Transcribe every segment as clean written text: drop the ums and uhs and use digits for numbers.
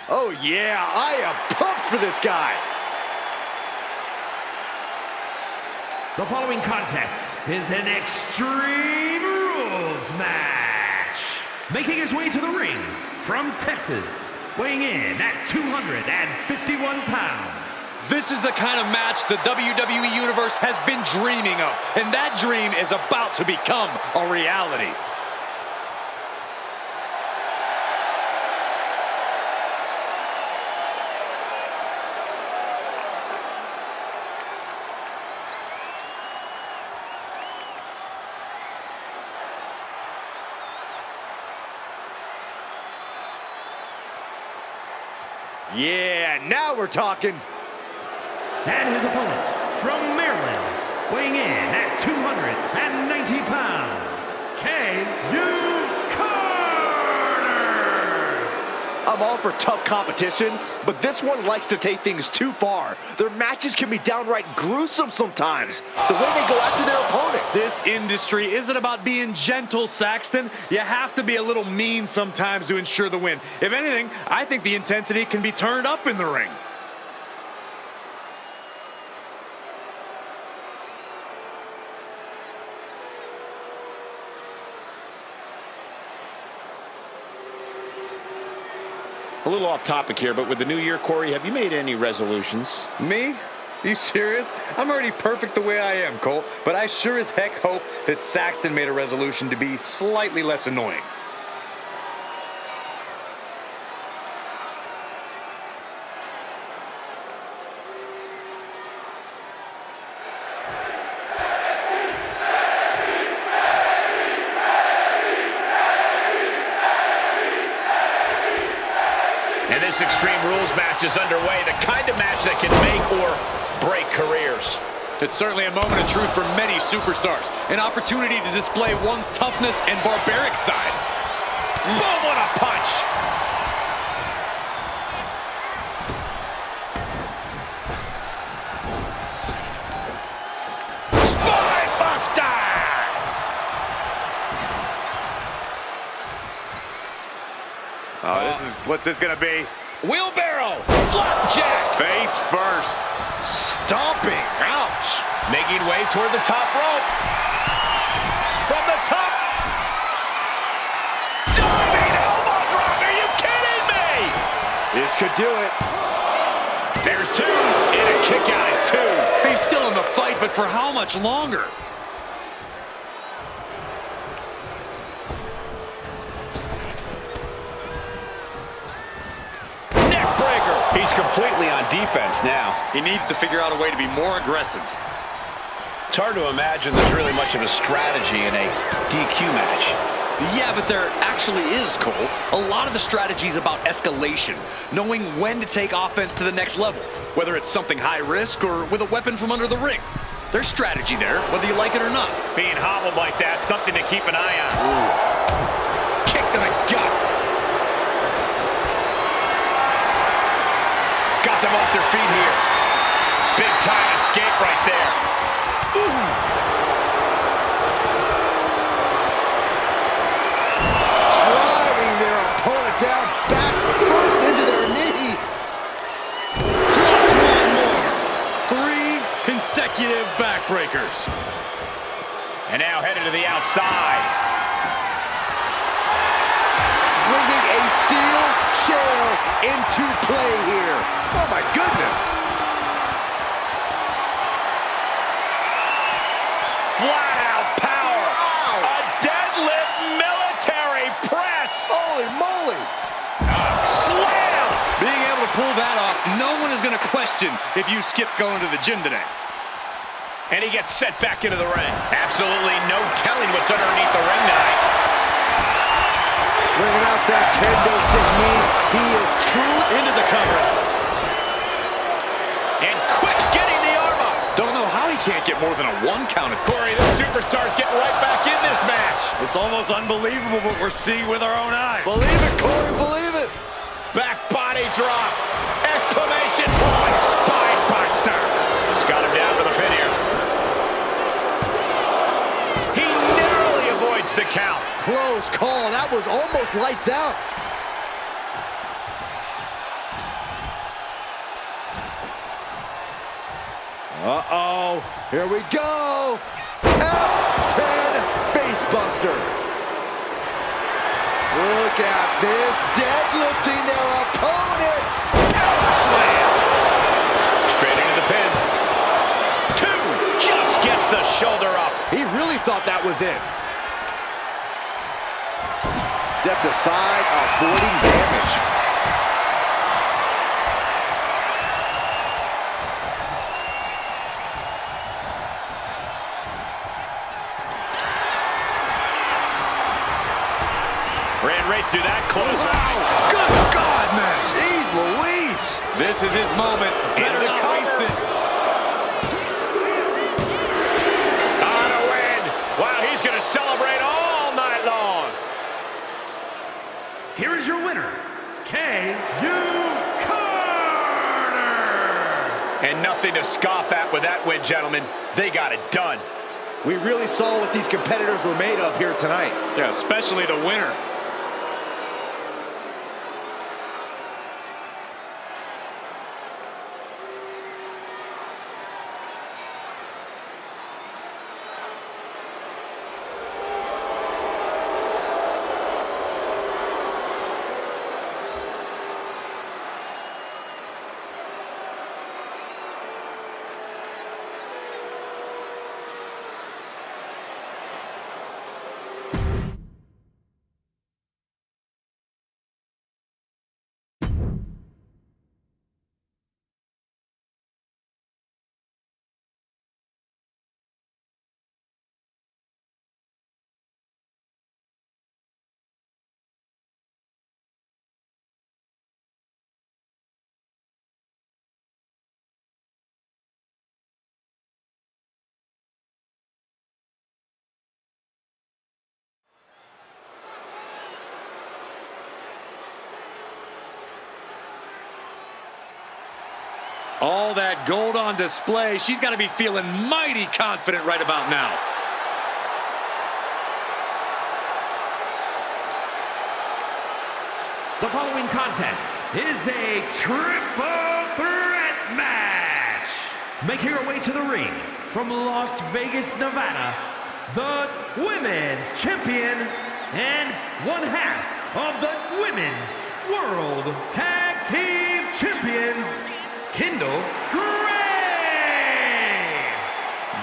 Oh yeah, I am pumped for this guy. The following contest is an Extreme Rules match. Making his way to the ring from Texas, weighing in at 251 pounds. This is the kind of match the WWE Universe has been dreaming of, and that dream is about to become a reality. Yeah, now we're talking. And his opponent from Maryland, weighing in at 290 pounds, K.U. Carter! I'm all for tough competition, but this one likes to take things too far. Their matches can be downright gruesome sometimes, the way they go after their opponent. This industry isn't about being gentle, Saxton. You have to be a little mean sometimes to ensure the win. If anything, I think the intensity can be turned up in the ring. A little off topic here, but with the new year, Corey, have you made any resolutions? Me? You serious? I'm already perfect the way I am, Cole. But I sure as heck hope that Saxton made a resolution to be slightly less annoying. And this Extreme Rules match is underway, the kind of match that can make or break careers. It's certainly a moment of truth for many superstars. An opportunity to display one's toughness and barbaric side. Boom, what a punch! Spine buster! What's this gonna be? Wheelbarrow, flapjack, Face first. Stomping, ouch. making way toward the top rope. From the top. Diving elbow drop, are you kidding me? This could do it. There's two, and a kick out at two. He's still in the fight, but for how much longer? He's completely on defense now. He needs to figure out a way to be more aggressive. It's hard to imagine there's really much of a strategy in a DQ match. Yeah, but there actually is, Cole. A lot of the strategy is about escalation, knowing when to take offense to the next level, whether it's something high risk or with a weapon from under the ring. There's strategy there, whether you like it or not. Being hobbled like that, something to keep an eye on. Ooh. Kick to the gut. Got them off their feet here. Big time escape right there. Ooh. Driving their opponent down back first into their knee. Plus one more. 3 consecutive backbreakers. And now headed to the outside. Bringing a steel chair into play here. Oh my goodness. Flat out power. Wow. A deadlift military press. Holy moly. Slam. Being able to pull that off, no one is going to question if you skipped going to the gym today. And he gets set back into the ring. Absolutely no telling what's underneath the ring tonight. Bringing out that kendo stick means he is true Into the cover. And quick getting the arm up. Don't know how he can't get more than a 1 count. Corey, this superstar's getting right back in this match. It's almost unbelievable what we're seeing with our own eyes. Believe it, Corey, believe it. Back body drop. Exclamation point. Spine buster. He's got him down for the pin here. He narrowly avoids the count. Close call. That was almost lights out. Uh-oh, here we go. F10 facebuster. Look at this, deadlifting their opponent. Power slam. Straight into the pin. 2, just gets the shoulder up. He really thought that was it. Stepped aside, avoiding damage. Ran right through that close. Wow! Good God, man! Jeez Louise! This is his moment. Better not waste it. On a win. Wow, he's going to celebrate all night long. Here is your winner, K.U. Carter. And nothing to scoff at with that win, gentlemen. They got it done. We really saw what these competitors were made of here tonight. Yeah, especially the winner. All that gold on display. She's got to be feeling mighty confident right about now. The following contest is a triple threat match. Making her way to the ring from Las Vegas, Nevada, the Women's Champion and one half of the Women's World Tag Team Champions, Kendall Gray.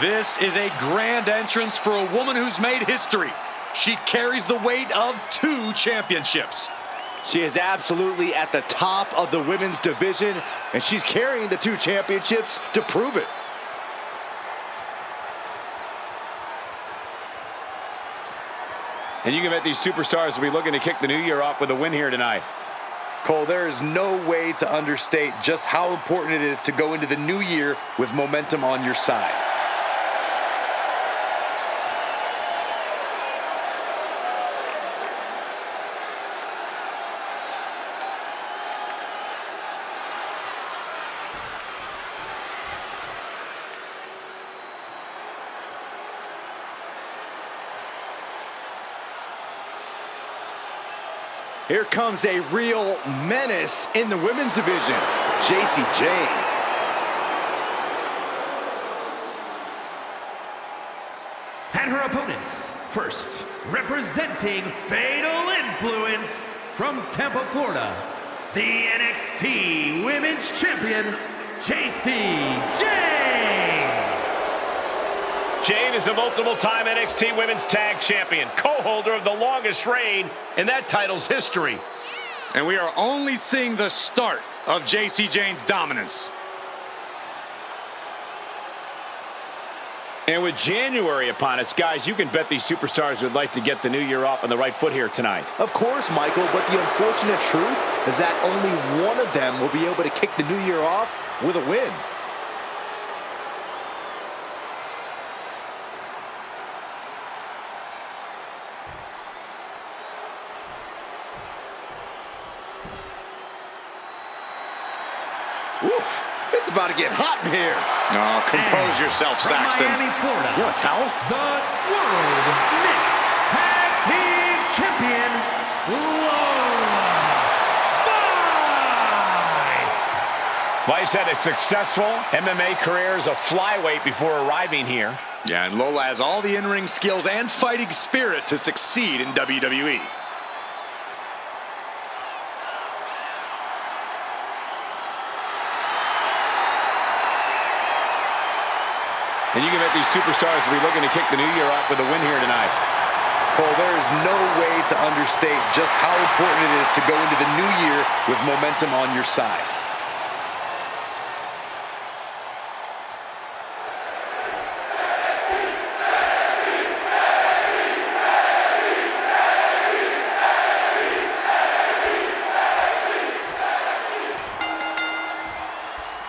This is a grand entrance for a woman who's made history. She carries the weight of 2 championships. She is absolutely at the top of the women's division, and she's carrying the 2 championships to prove it. And you can bet these superstars will be looking to kick the new year off with a win here tonight. Cole, there is no way to understate just how important it is to go into the new year with momentum on your side. Here comes a real menace in the women's division, Jacy Jayne. And her opponents, first, representing Fatal Influence from Tampa, Florida, the NXT Women's Champion, Jacy Jayne. Jayne is the multiple-time NXT Women's Tag Champion, co-holder of the longest reign in that title's history. And we are only seeing the start of Jacy Jayne's dominance. And with January upon us, guys, you can bet these superstars would like to get the new year off on the right foot here tonight. Of course, Michael, but the unfortunate truth is that only one of them will be able to kick the new year off with a win. Oof, it's about to get hot in here. Oh, compose yourself, From Saxton. Miami, Florida, You want a towel? the World Mixed Tag Team Champion, Lola Vice. Vice had a successful MMA career as a flyweight before arriving here. Yeah, and Lola has all the in-ring skills and fighting spirit to succeed in WWE. And you can bet these superstars will be looking to kick the new year off with a win here tonight. Cole, there is no way to understate just how important it is to go into the new year with momentum on your side.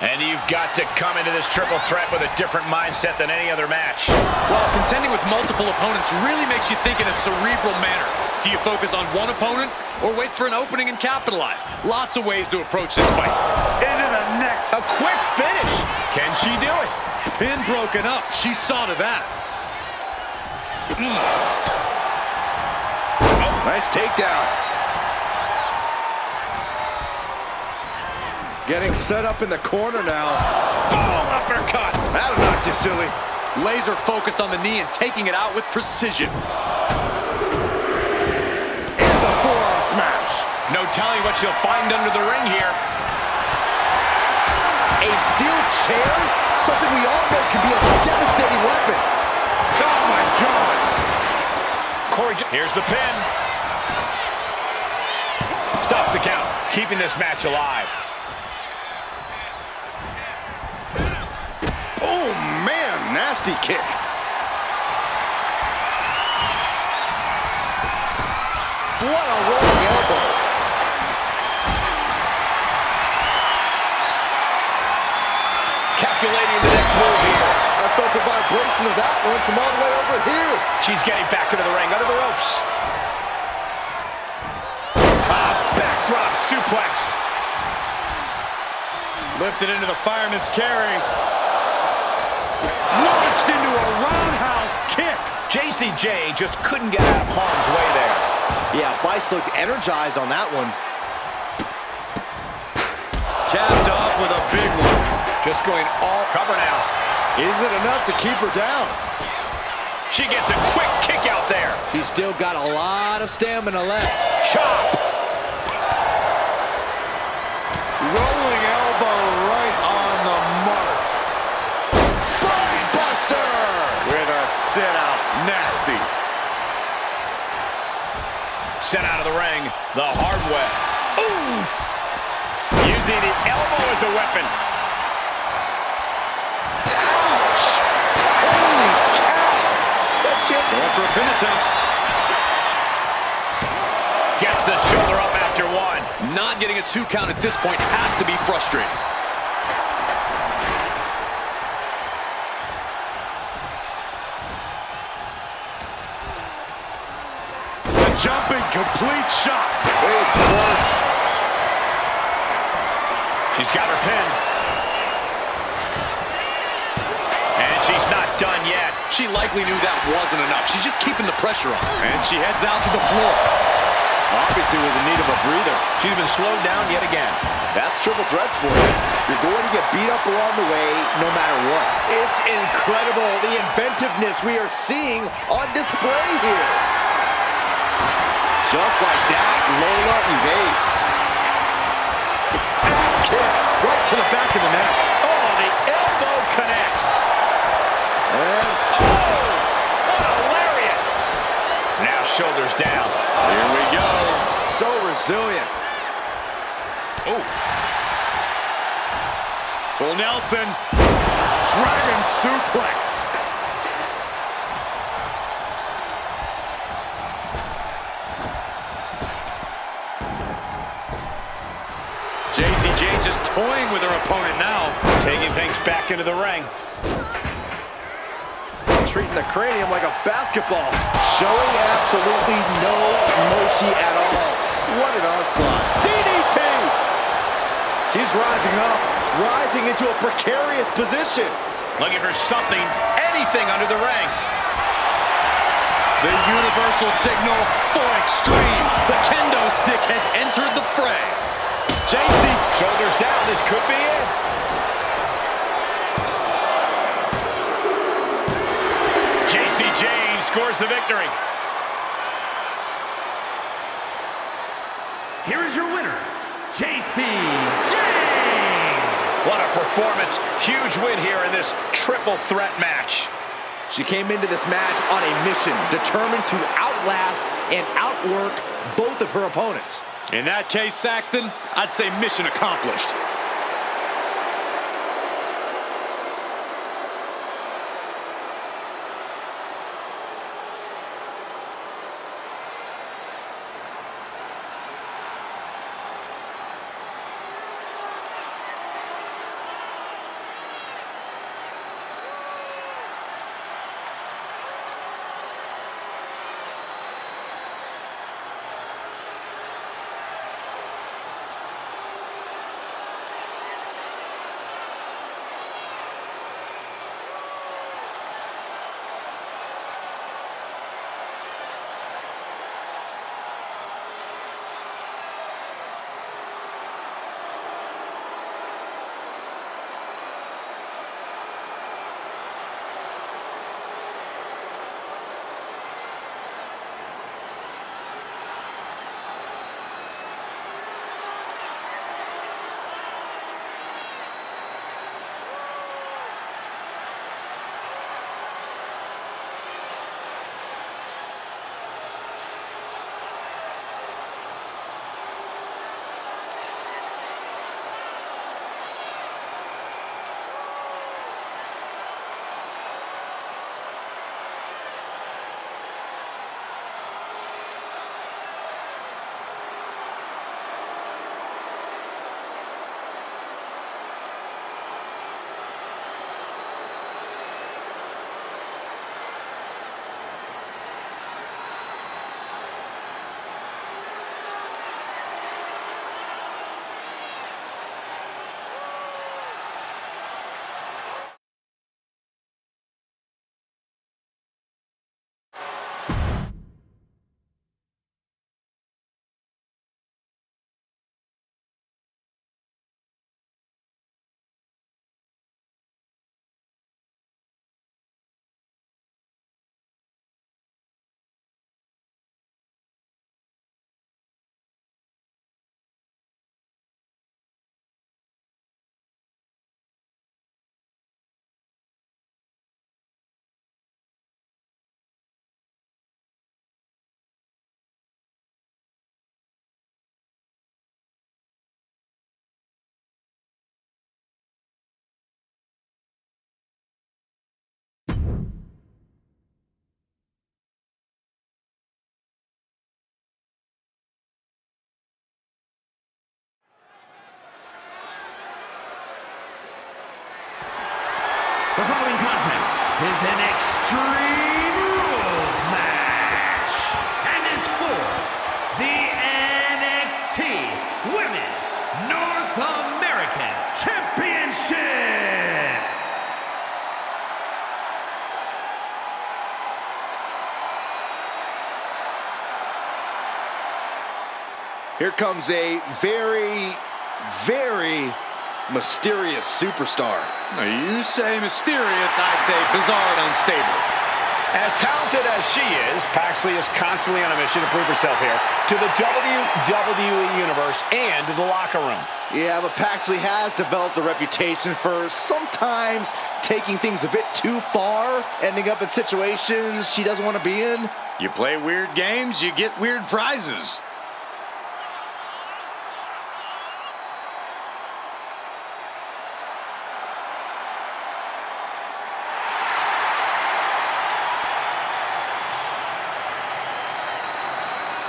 And you've got to come into this triple threat with a different mindset than any other match. Well, contending with multiple opponents really makes you think in a cerebral manner. Do you focus on one opponent or wait for an opening and capitalize? Lots of ways to approach this fight. Into the neck. A quick finish. Can she do it? Pin broken up. She saw to that. Oh, nice takedown. Getting set up in the corner now. Boom, uppercut. That'll knock you silly. Laser focused on the knee and taking it out with precision. And the forearm smash. No telling what she'll find under the ring here. A steel chair? Something we all know can be a devastating weapon. Oh my God. Corey, here's the pin. Stops the count, keeping this match alive. Oh, man, nasty kick. What a rolling elbow. Calculating the next move here. I felt the vibration of that one from all the way over here. She's getting back into the ring, under the ropes. Backdrop suplex. Lifted into the fireman's carry. Launched into a roundhouse kick. JCJ just couldn't get out of harm's way there. Yeah, Vice looked energized on that one. Capped off with a big one. Just going all cover now. Is it enough to keep her down? She gets a quick kick out there. She's still got a lot of stamina left. Chop. Rolling elbow right on the mark. Spine buster! With a sit-out. Nasty. Sent out of the ring the hard way. Ooh! Using the elbow as a weapon. Ouch! Holy cow! That's it. Going for a pin attempt. Gets the shoulder up after one. Not getting a 2 count at this point has to be frustrating. The jumping complete shot. It's first. She's got her pin. And she's not done yet. She likely knew that wasn't enough. She's just keeping the pressure on. And she heads out to the floor. Obviously was in need of a breather. She's been slowed down yet again. That's triple threats for you. You're going to get beat up along the way no matter what. It's incredible, the inventiveness we are seeing on display here. Just like that, Lola evades. Ass kick right to the back of the neck. Oh, the elbow connects. And What a lariat. Now shoulders down. Here we go. so resilient. Oh. Full Nelson. Dragon suplex. JCJ just toying with her opponent now. Taking things back into the ring. Treating the cranium like a basketball. Showing absolutely no mercy at all. What an onslaught. DDT! She's rising up, rising into a precarious position. Looking for something, anything under the ring. The universal signal for extreme. The kendo stick has entered the fray. JC. Shoulders down, this could be it. JC James scores the victory. Here is your winner, JC James. What a performance. Huge win here in this triple threat match. She came into this match on a mission, determined to outlast and outwork both of her opponents. In that case, Saxton, I'd say mission accomplished. The following contest is an Extreme Rules match and is for the NXT Women's North American Championship. Here comes a very, very mysterious superstar. You say mysterious, I say bizarre and unstable. As talented as she is, Paxley is constantly on a mission to prove herself here to the WWE Universe and the locker room. Yeah, but Paxley has developed a reputation for sometimes taking things a bit too far, ending up in situations she doesn't want to be in. You play weird games, you get weird prizes.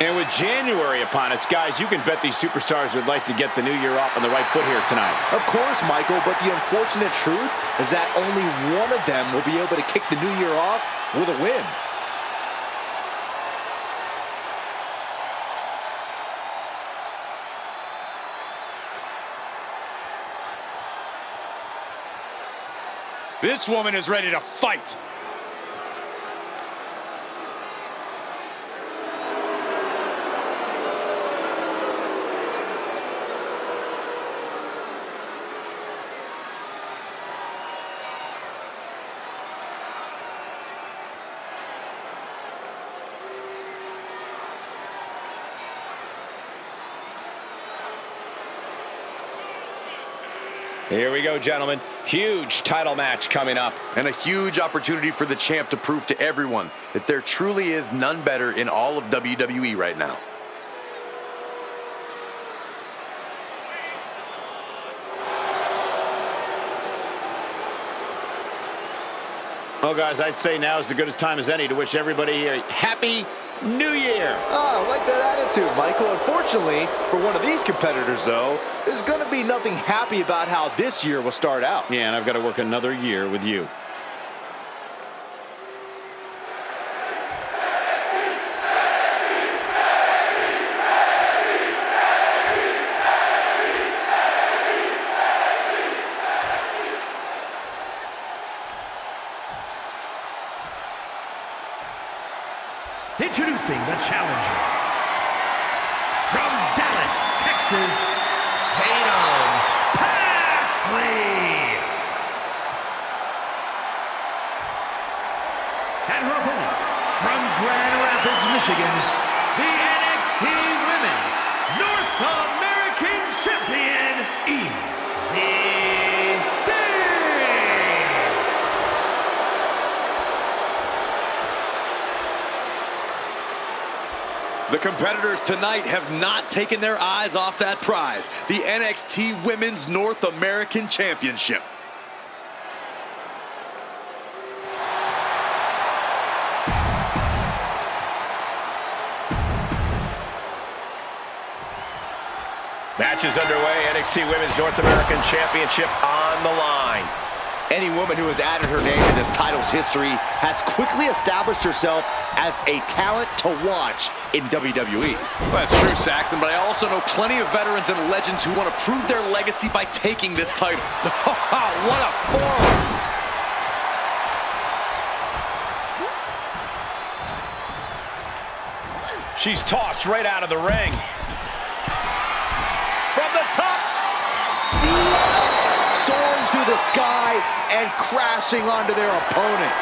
And with January upon us, guys, you can bet these superstars would like to get the new year off on the right foot here tonight. Of course, Michael, but the unfortunate truth is that only one of them will be able to kick the new year off with a win. This woman is ready to fight. Here we go, gentlemen. Huge title match coming up. And a huge opportunity for the champ to prove to everyone that there truly is none better in all of WWE right now. Well, guys, I'd say now is as good a time as any to wish everybody a happy New Year. Oh, I like that attitude, Michael. Unfortunately, for one of these competitors, though, there's going to be nothing happy about how this year will start out. Yeah, and I've got to work another year with you. Introducing the challenger, from Dallas, Texas, Tatum Paxley. And her opponent, from Grand Rapids, Michigan, the NXT Women's North American Champion, Easy. The competitors tonight have not taken their eyes off that prize, the NXT Women's North American Championship. Match is underway. NXT Women's North American Championship on the line. Any woman who has added her name to this title's history has quickly established herself as a talent to watch in WWE. Well, that's true, Saxton, but I also know plenty of veterans and legends who want to prove their legacy by taking this title. What a forearm! She's tossed right out of the ring. From the top, soaring through the sky and crashing onto their opponent.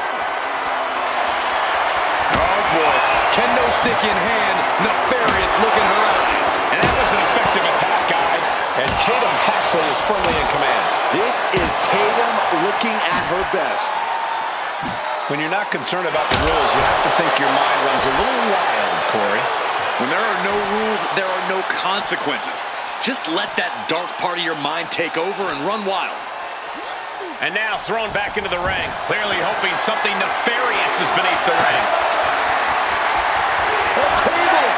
Oh boy, kendo stick in hand, nefarious look in her eyes. And that was an effective attack, guys. And Tatum Paxley is firmly in command. This is Tatum looking at her best. When you're not concerned about the rules, you have to think your mind runs a little wild, Corey. When there are no rules, there are no consequences. Just let that dark part of your mind take over and run wild. And now thrown back into the ring, clearly hoping something nefarious is beneath the ring. A table!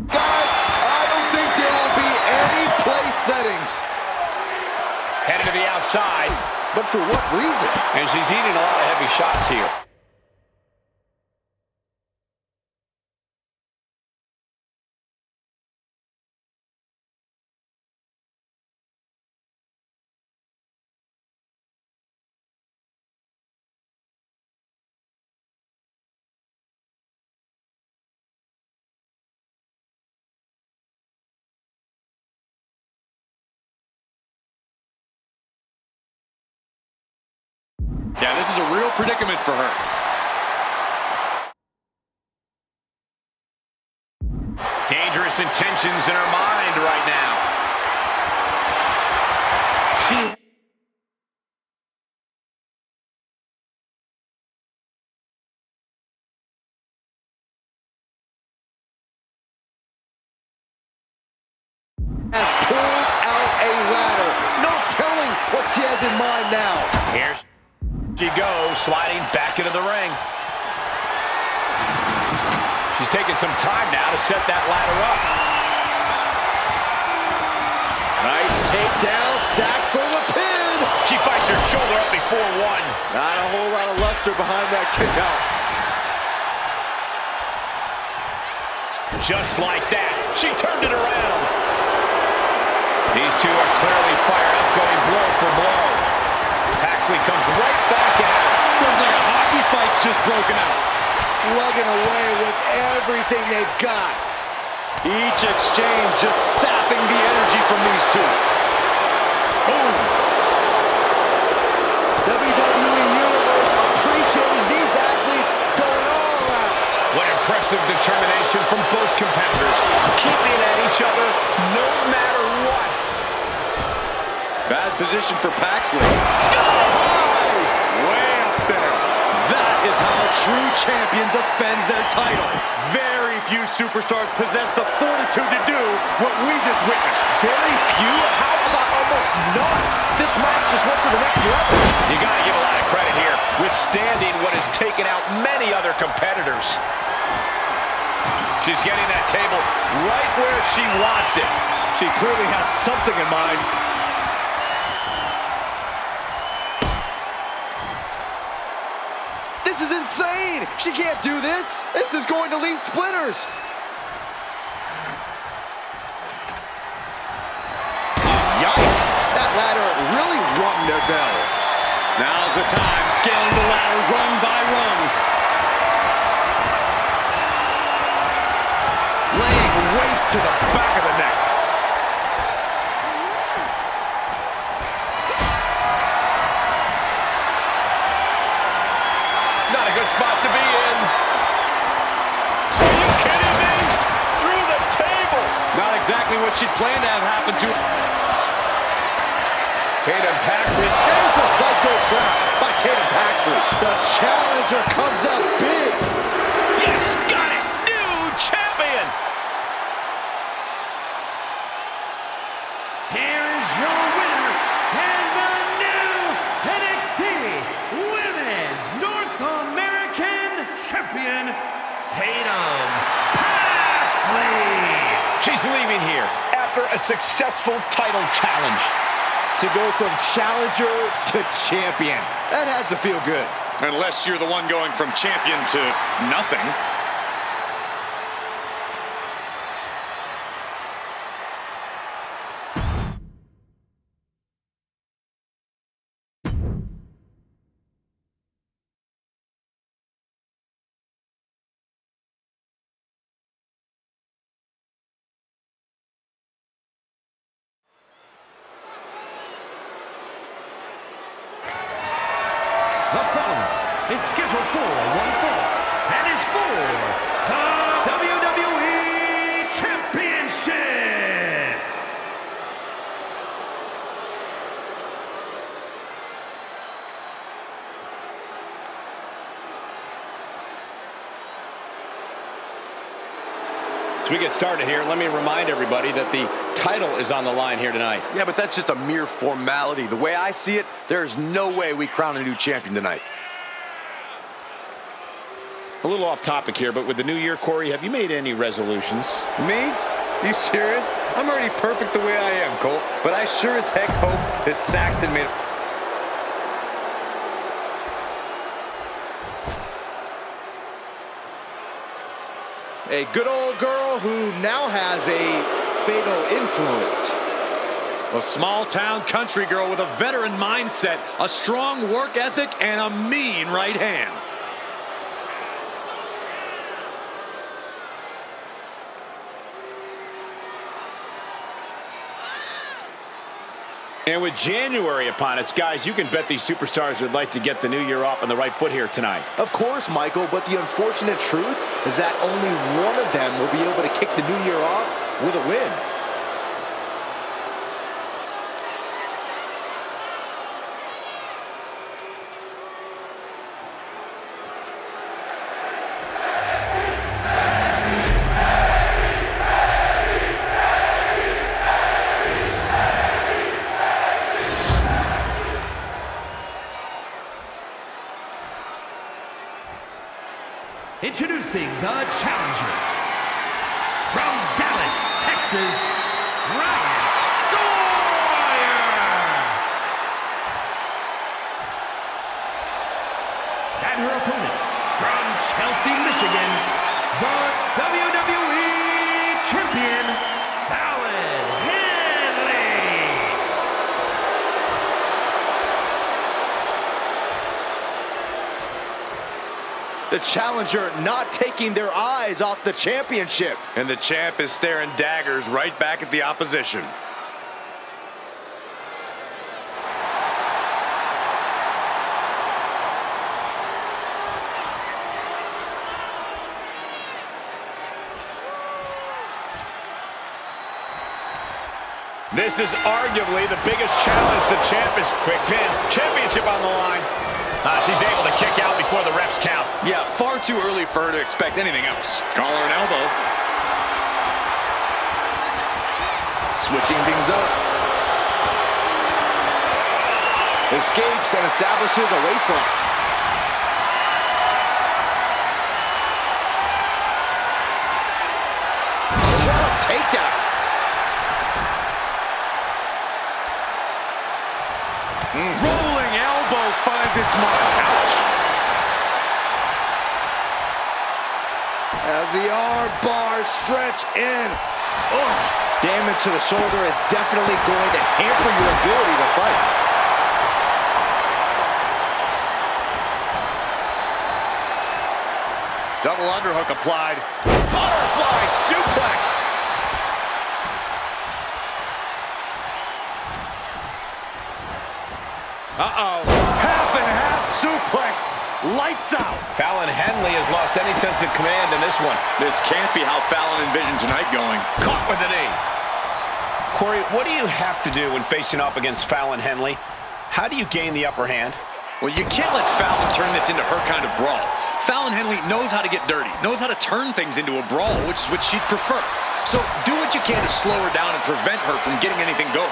Guys, I don't think there will be any place settings. Headed to the outside. But for what reason? And she's eating a lot of heavy shots here. Yeah, this is a real predicament for her. Dangerous intentions in her mind right now. She has pulled out a ladder. No telling what she has in mind now. Here she goes, sliding back into the ring. She's taking some time now to set that ladder up. Nice takedown, stacked for the pin. She fights her shoulder up before one. Not a whole lot of luster behind that kick out. Just like that, she turned it around. These two are clearly fired up, going blow for blow. Paxley comes right back at her. looks like a hockey fight's just broken out. Slugging away with everything they've got. Each exchange just sapping the energy from these two. Boom! WWE Universe appreciating these athletes going all out. What impressive determination from both competitors, keeping at each other no matter what. Bad position for Paxley. Sky high! Way up there. That is how a true champion defends their title. Very few superstars possess the fortitude to do what we just witnessed. Very few? How about almost none? This match just went to the next level. You gotta give a lot of credit here, withstanding what has taken out many other competitors. She's getting that table right where she wants it. She clearly has something in mind. This is insane! She can't do this! This is going to leave splinters! Yikes! That ladder really rung their bell. Now's the time, scaling the ladder rung by rung. Laying waste to the back of the neck. Not a good spot to be in. Are you kidding me? Through the table. Not exactly what she'd planned to have happen to her. Tatum Paxley. There's a psycho trap by Tatum Paxley. The challenger comes up big. Yes, got it. New champion. Here is your winner and the new NXT Women's North American Champion, Tatum Paxley. She's leaving here after a successful title challenge. To go from challenger to champion. That has to feel good. Unless you're the one going from champion to nothing. The following is scheduled for one fall and is for the WWE Championship. As we get started here, let me remind everybody that the title is on the line here tonight. Yeah, but that's just a mere formality. The way I see it, there is no way we crown a new champion tonight. A little off topic here, but with the new year, Corey, have you made any resolutions? Me? You serious? I'm already perfect the way I am, Cole. But I sure as heck hope that Saxton made... A good old girl who now has a fatal influence. A small-town country girl with a veteran mindset, a strong work ethic, and a mean right hand. And with January upon us, guys, you can bet these superstars would like to get the new year off on the right foot here tonight. Of course, Michael, but the unfortunate truth is that only one of them will be able to kick the new year off with a win. Introducing the challenger from Dallas, Texas, Ryan Sawyer. And her opponent from Chelsea, Michigan, the WWE Champion, Fallon Henley. The challenger not taking their eyes off the championship. And the champ is staring daggers right back at the opposition. This is arguably the biggest challenge the champ is. Quick pin. Championship on the line. She's able to kick out before the refs count. Yeah, far too early for her to expect anything else. Collar and elbow. Switching things up. Escapes and establishes a waistline. Strong takedown. Rolling elbow finds its mark. Ouch. As the arm bars stretch in. Oh, damage to the shoulder is definitely going to hamper your ability to fight. Double underhook applied. Butterfly suplex. Uh-oh. Half and half suplex. Lights out. Fallon Henley has lost any sense of command in this one. This can't be how Fallon envisioned tonight going. Caught with a knee. Corey, what do you have to do when facing off against Fallon Henley? How do you gain the upper hand? Well, you can't let Fallon turn this into her kind of brawl. Fallon Henley knows how to get dirty, knows how to turn things into a brawl, which is what she'd prefer. So do what you can to slow her down and prevent her from getting anything going.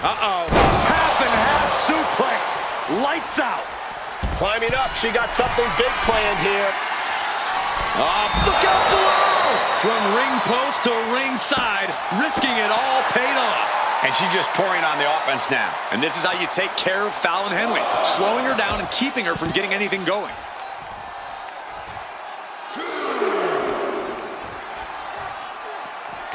Uh-oh. Half and half suplex. Lights out. Climbing up. She got something big planned here. Look out below! From ring post to ringside, risking it all paid off. And she's just pouring on the offense now. And this is how you take care of Fallon Henley, slowing her down and keeping her from getting anything going.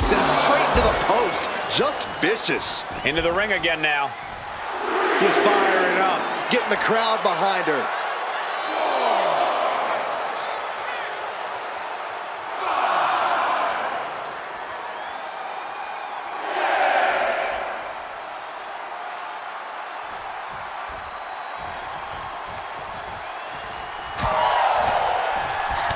Sent straight into the post. Just vicious. Into the ring again now. She's firing up, getting the crowd behind her.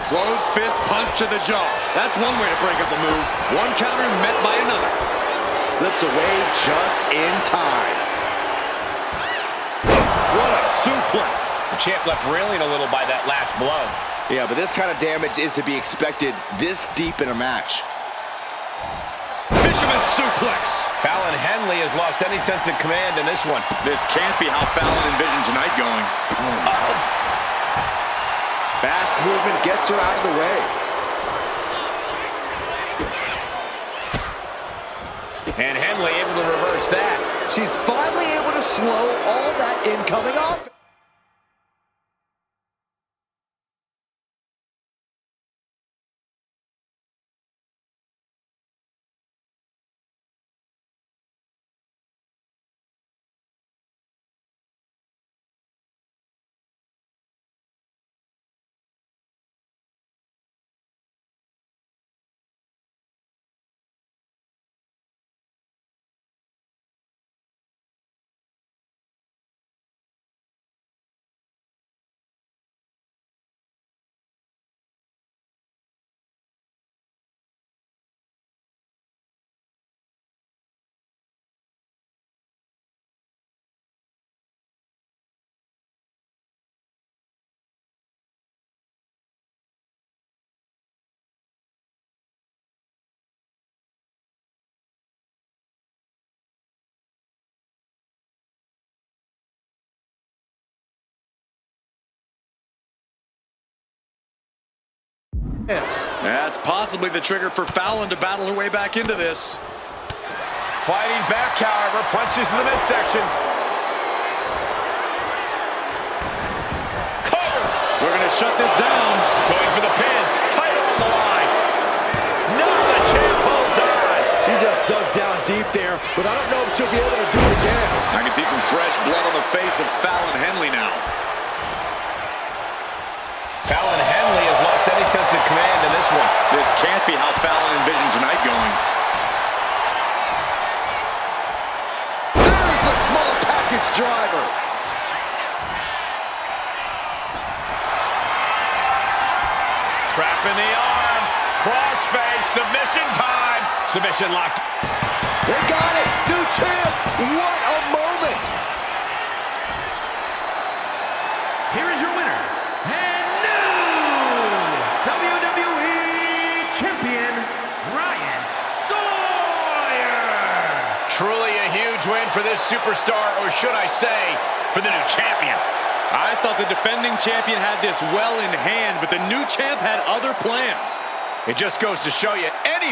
Closed fist punch to the jaw. That's one way to break up a move. One counter met by another. Slips away just in time. What a suplex. The champ left reeling a little by that last blow. Yeah, but this kind of damage is to be expected this deep in a match. Fisherman suplex. Fallon Henley has lost any sense of command in this one. This can't be how Fallon envisioned tonight going. Fast movement gets her out of the way. And Henley able to reverse that. She's finally able to slow all that incoming offense. That's possibly the trigger for Fallon to battle her way back into this. Fighting back, however, punches in the midsection. Cover. We're going to shut this down. Going for the pin. Title on the line. No, the champ holds on. She just dug down deep there, but I don't know if she'll be able to do it again. I can see some fresh blood on the face of Fallon Henley now. Fallon Henley has lost any sense of command in this one. This can't be how Fallon envisioned tonight going. There's the small package driver. Trap in the arm. Crossface. Submission time. Submission locked. They got it! New champ! What a moment! Here is your winner, and new WWE Champion, Ryan Sawyer! Truly a huge win for this superstar, or should I say, for the new champion. I thought the defending champion had this well in hand, but the new champ had other plans. It just goes to show you, any...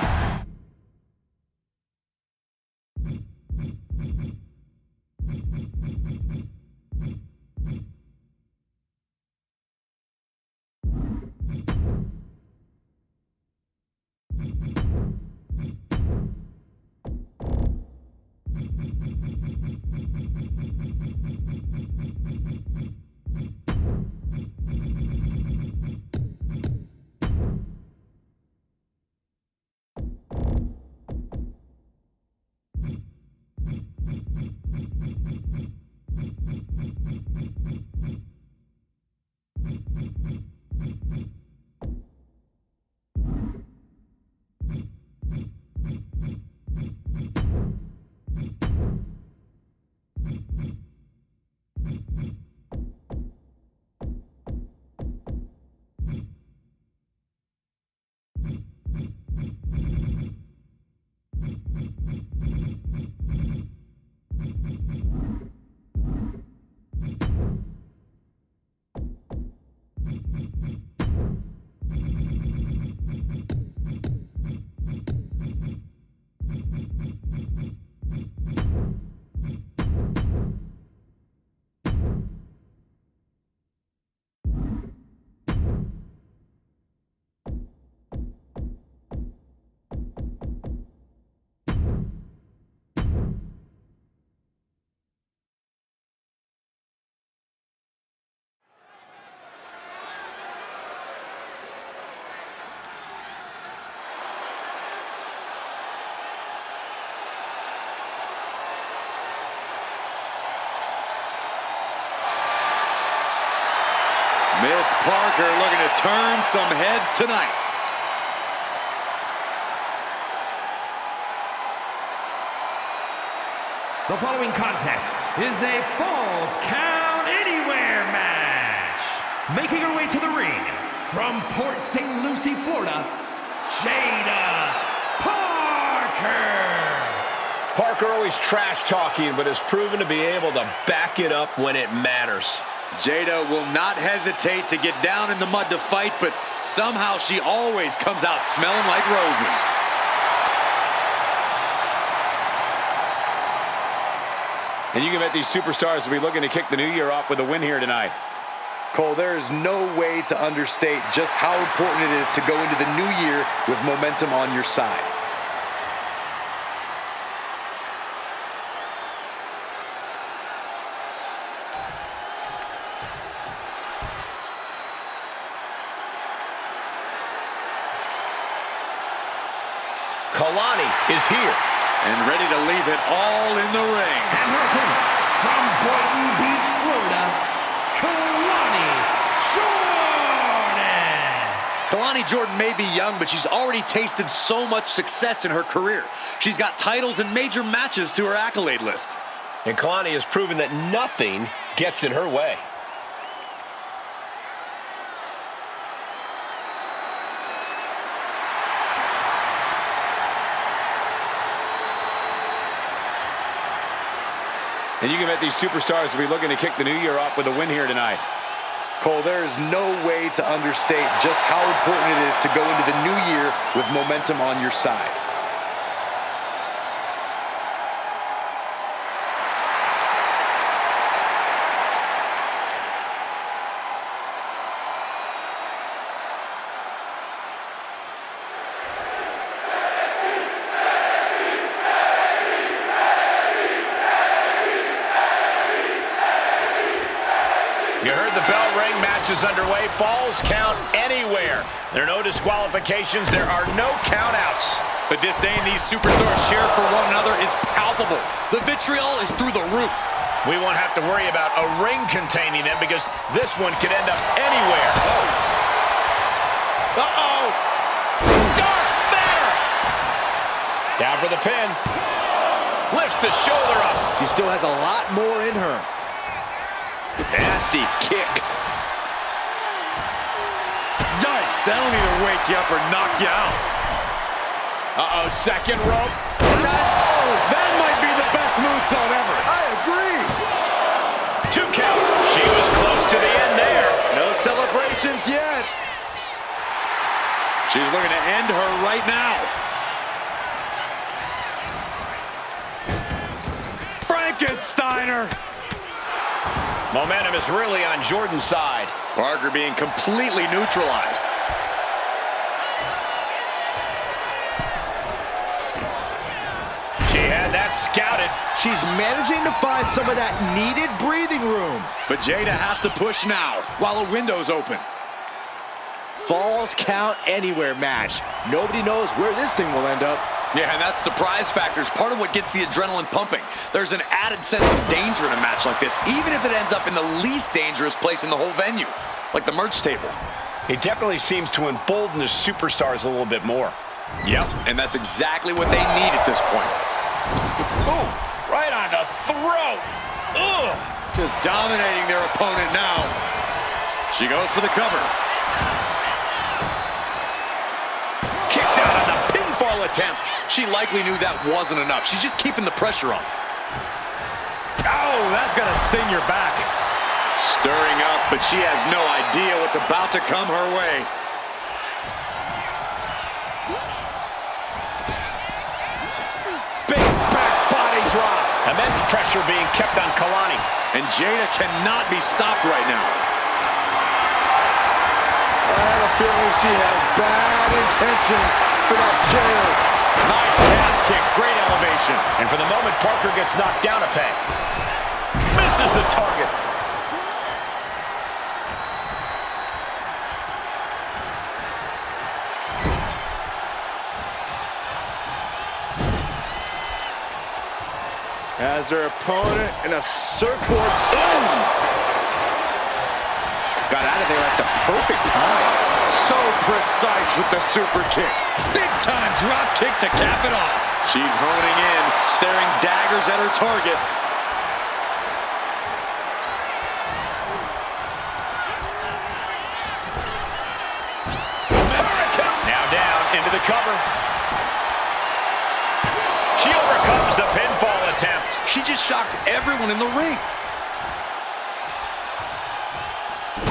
Miss Parker looking to turn some heads tonight. The following contest is a Falls Count Anywhere match. Making her way to the ring from Port St. Lucie, Florida, Jada Parker. Parker always trash-talking, but has proven to be able to back it up when it matters. Jada will not hesitate to get down in the mud to fight, but somehow she always comes out smelling like roses. And you can bet these superstars will be looking to kick the new year off with a win here tonight. Cole, there is no way to understate just how important it is to go into the new year with momentum on your side. Kalani is here. And ready to leave it all in the ring. And her opponent from Boynton Beach, Florida, Kalani Jordan. Kalani Jordan may be young, but she's already tasted so much success in her career. She's got titles and major matches to her accolade list. And Kalani has proven that nothing gets in her way. And you can bet these superstars will be looking to kick the new year off with a win here tonight. Cole, there is no way to understate just how important it is to go into the new year with momentum on your side. You heard the bell ring. Match is underway. Falls count anywhere. There are no disqualifications. There are no countouts. But this day, these superstars share for one another is palpable. The vitriol is through the roof. We won't have to worry about a ring containing them because this one could end up anywhere. Uh-oh. Dark matter. for the pin. Lifts the shoulder up. She still has a lot more in her. Nasty kick. Yikes, that'll either wake you up or knock you out. Uh-oh, second rope. Guys, that might be the best moonsault ever. I agree. 2 count. She was close to the end there. No celebrations yet. She's looking to end her right now. Frankensteiner. Momentum is really on Jordan's side. Parker being completely neutralized. She had that scouted. She's managing to find some of that needed breathing room. But Jada has to push now while a window's open. Falls count anywhere match. Nobody knows where this thing will end up. Yeah, and that surprise factor is part of what gets the adrenaline pumping. There's an added sense of danger in a match like this, even if it ends up in the least dangerous place in the whole venue, like the merch table. It definitely seems to embolden the superstars a little bit more. Yep, and that's exactly what they need at this point. Ooh, right on the throat. Ugh. Just dominating their opponent now. She goes for the cover. Kicks out on the pinfall attempt. She likely knew that wasn't enough. She's just keeping the pressure on. Oh, that's gonna sting your back. Stirring up, but she has no idea what's about to come her way. Big back body drop. Immense pressure being kept on Kalani. And Jada cannot be stopped right now. I have a feeling she has bad intentions for that chair. Nice calf kick, great elevation. And for the moment, Parker gets knocked down a peg. Misses the target. Has her opponent in a surfboard stand. Got out of there at the perfect time. So precise with the super kick. Big time drop kick to cap it off. She's honing in, staring daggers at her target. Now down into the cover. She overcomes the pinfall attempt. She just shocked everyone in the ring.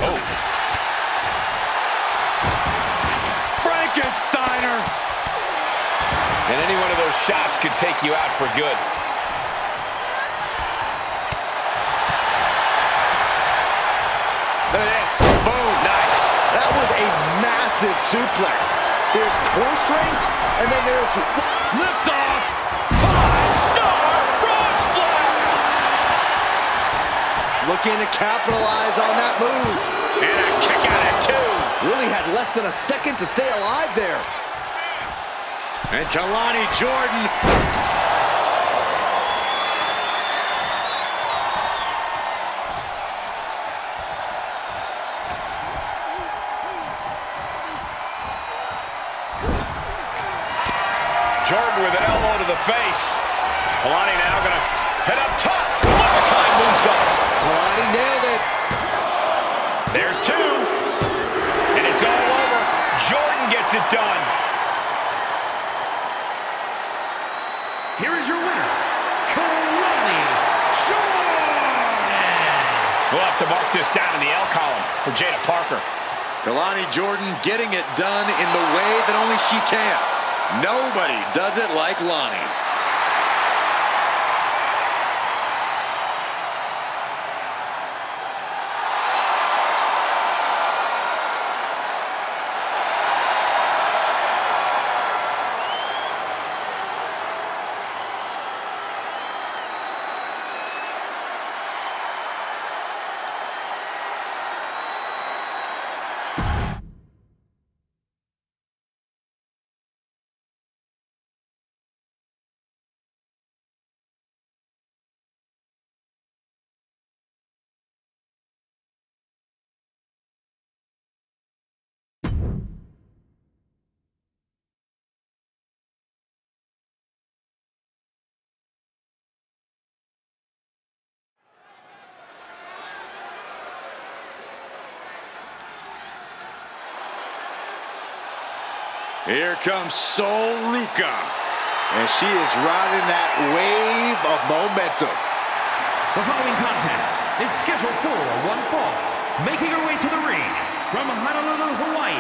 Oh. Frankensteiner. And any one of those shots could take you out for good. Look at this. Boom. Nice. That was a massive suplex. There's core strength, and then there's Liftoff. 5-star frog splash. looking to capitalize on that move. And a kick out at 2. Really had less than a second to stay alive there. And Kalani Jordan. Jordan with an elbow to the face. Kalani now going to head up top. What a kind moonsault. Kalani nailed it. There's 2. And it's all over. Jordan gets it done. Here is your winner, Kalani Jordan. We'll have to mark this down in the L column for Jada Parker. Kalani Jordan getting it done in the way that only she can. Nobody does it like Lonnie. Here comes Sol Ruca. And she is riding that wave of momentum. The following contest is scheduled for one fall. Making her way to the ring from Honolulu, Hawaii,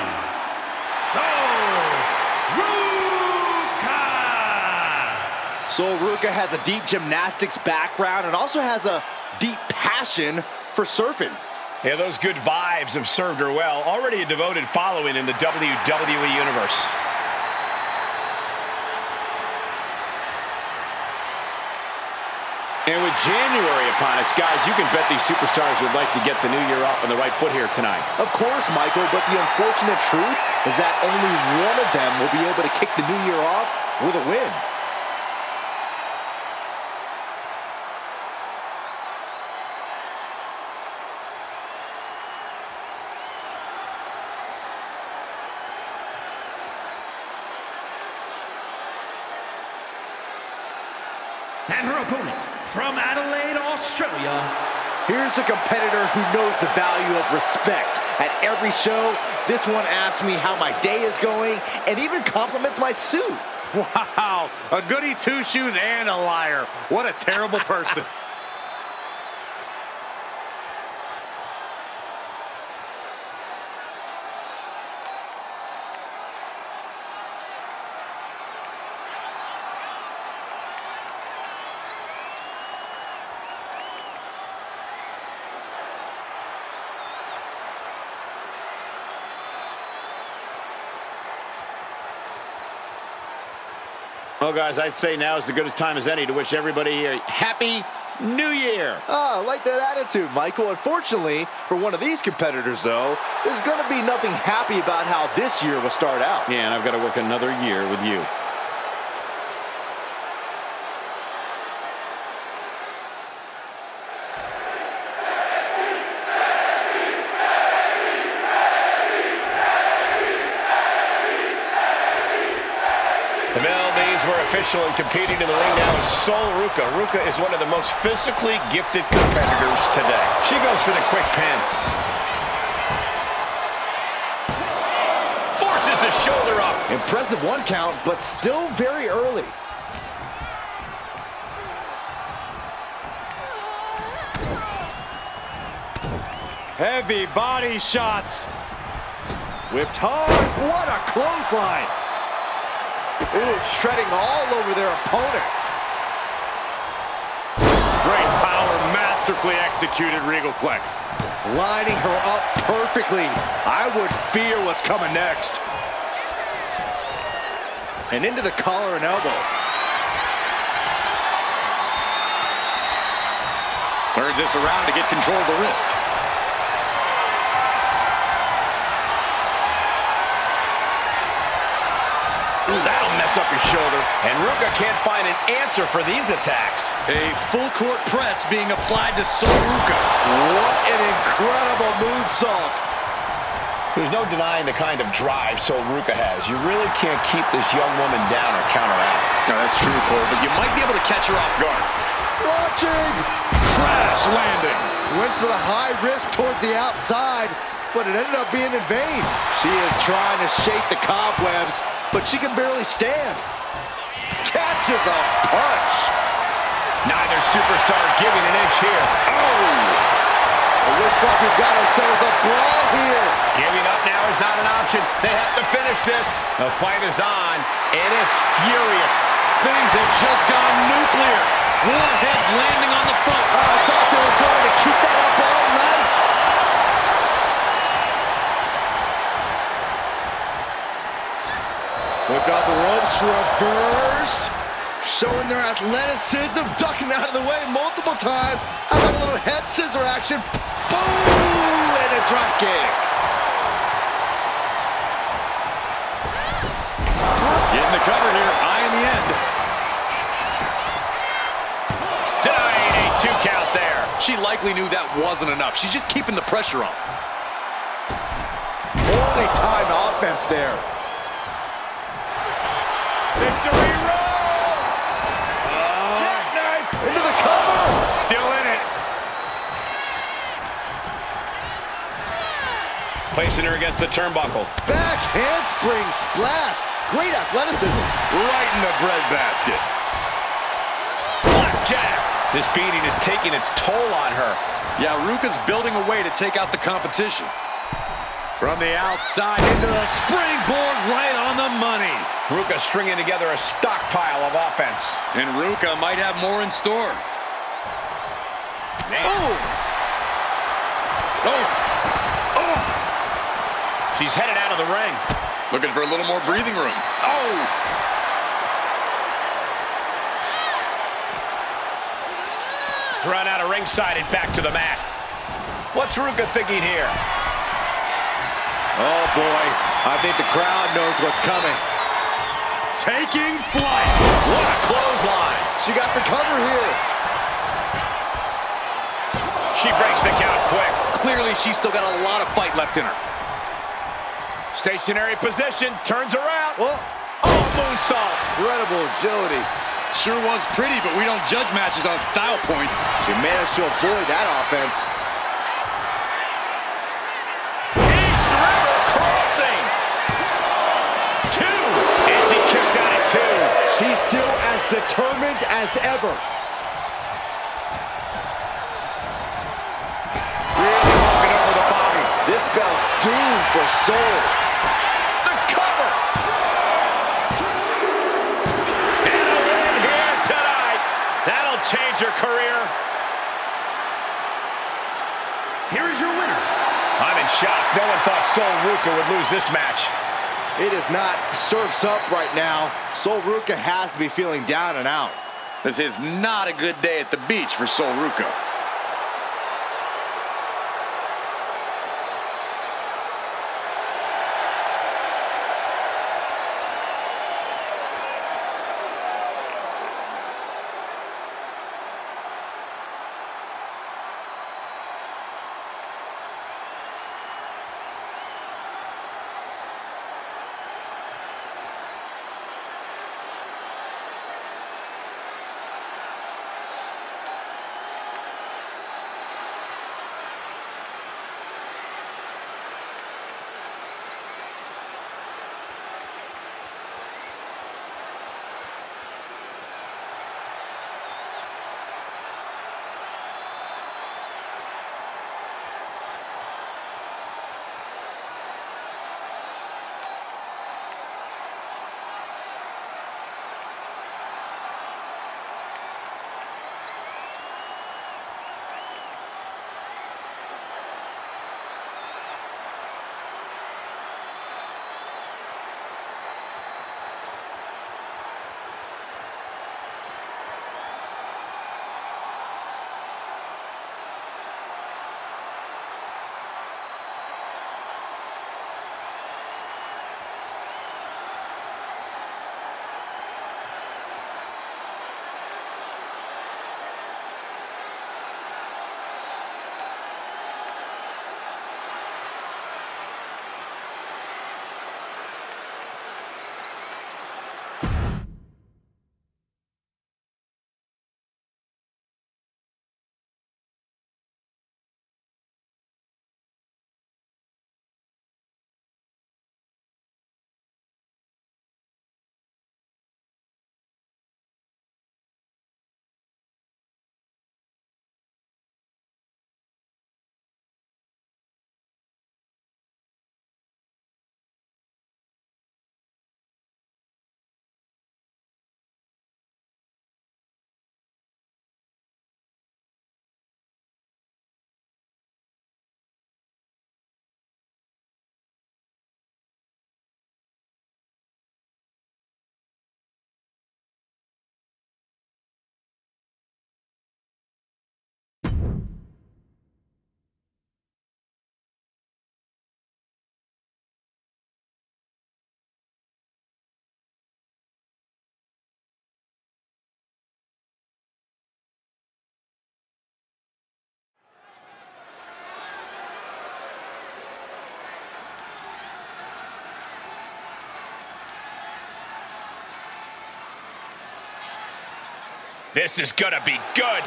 Sol Ruca has a deep gymnastics background and also has a deep passion for surfing. Yeah, those good vibes have served her well. Already a devoted following in the WWE Universe. And with January upon us, guys, you can bet these superstars would like to get the new year off on the right foot here tonight. Of course, Michael, but the unfortunate truth is that only one of them will be able to kick the new year off with a win. and her opponent from Adelaide, Australia. Here's a competitor who knows the value of respect. At every show, this one asks me how my day is going and even compliments my suit. Wow, a goody two-shoes and a liar. What a terrible person. Well, guys, I'd say now is as good a time as any to wish everybody a Happy New Year. Oh, I like that attitude, Michael. Unfortunately, for one of these competitors, though, there's going to be nothing happy about how this year will start out. Yeah, and I've got to work another year with you. The bell means we're official and competing in the ring now is Sol Ruca. Ruca is one of the most physically gifted competitors today. She goes for the quick pin. Forces the shoulder up. Impressive one count, but still very early. Heavy body shots. Whipped hard. What a clothesline. Ooh, treading all over their opponent. Great power, masterfully executed Regalplex. Lining her up perfectly. I would fear what's coming next. And into the collar and elbow. Turns this around to get control of the wrist. Ooh, that'll mess up your shoulder. And Ruca can't find an answer for these attacks. A full court press being applied to Sol Ruca. What an incredible moonsault. There's no denying the kind of drive Sol Ruca has. You really can't keep this young woman down or counter out. No, that's true, Cole, but you might be able to catch her off guard. Watching. Crash landing. Went for the high risk towards the outside, but it ended up being in vain. She is trying to shake the cobwebs, but she can barely stand. Catches a punch. Neither superstar giving an inch here. Oh! It looks like we've got ourselves a brawl here. Giving up now is not an option. They have to finish this. The fight is on, and it's furious. Things have just gone nuclear. Warheads landing on the front. I thought they were going to keep that up all night. Look off the ropes, reversed. Showing their athleticism, ducking out of the way multiple times. How about a little head scissor action? Boom! And a drop kick. Getting the cover here, eye in the end. Denying a 2 count there. She likely knew that wasn't enough. She's just keeping the pressure on. Only time offense there. Victory roll! Jackknife into the cover. Still in it. Placing her against the turnbuckle. Back handspring splash. Great athleticism. Right in the breadbasket. Blackjack. This beating is taking its toll on her. Yeah, Ruka's building a way to take out the competition. From the outside into the springboard right on the money. Ruka stringing together a stockpile of offense. And Ruka might have more in store. Man. Oh! Oh! Oh! She's headed out of the ring. Looking for a little more breathing room. Oh! Thrown out of ringside and back to the mat. What's Ruka thinking here? Oh, boy. I think the crowd knows what's coming. Taking flight. What a clothesline. She got the cover here. She breaks the count quick. Clearly, she's still got a lot of fight left in her. Stationary position, turns around. Well, Oh, moonsault. incredible agility. Sure was pretty, but we don't judge matches on style points. She managed to avoid that offense. East River crossing. 2. And she kicks out at 2. She's still as determined as ever. Really working over the body. This bell's doomed for Soul. The cover. And a win here tonight. That'll change her career. Here is your winner. I'm in shock. No one thought Sol Ruka would lose this match. It is not surfs up right now. Sol Ruka has to be feeling down and out. This is not a good day at the beach for Sol Ruka. This is gonna be good.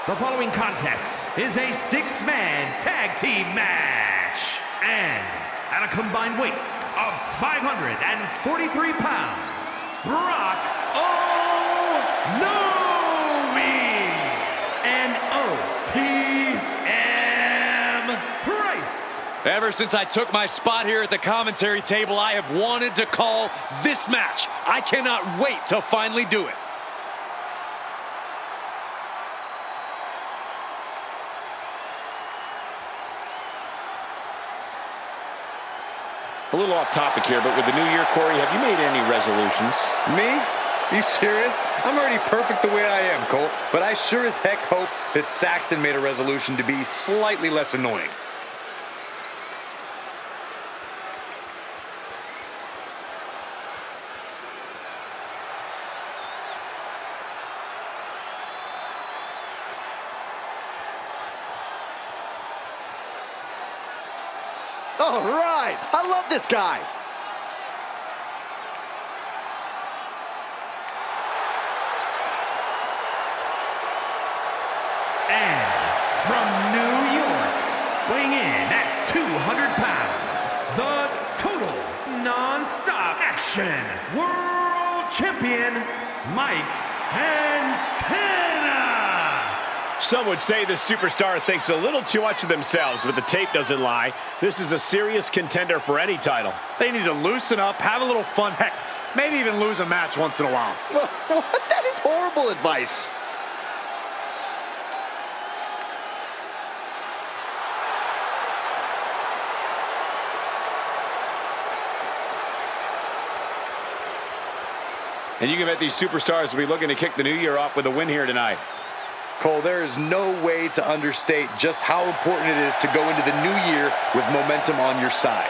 The following contest is a six-man tag team match. And at a combined weight of 543 pounds, Brock O'Nomi and OTM Price. Ever since I took my spot here at the commentary table, I have wanted to call this match. I cannot wait to finally do it. A little off topic here, but with the new year, Corey, have you made any resolutions? Me? Are you serious? I'm already perfect the way I am, Cole. But I sure as heck hope that Saxton made a resolution to be slightly less annoying. All right, I love this guy. And from New York, weighing in at 200 pounds, the total non-stop action world champion, Mike Santana. Some would say the superstar thinks a little too much of themselves, but the tape doesn't lie. This is a serious contender for any title. They need to loosen up, have a little fun, heck, maybe even lose a match once in a while. That is horrible advice. And you can bet these superstars will be looking to kick the new year off with a win here tonight. Cole, there is no way to understate just how important it is to go into the new year with momentum on your side.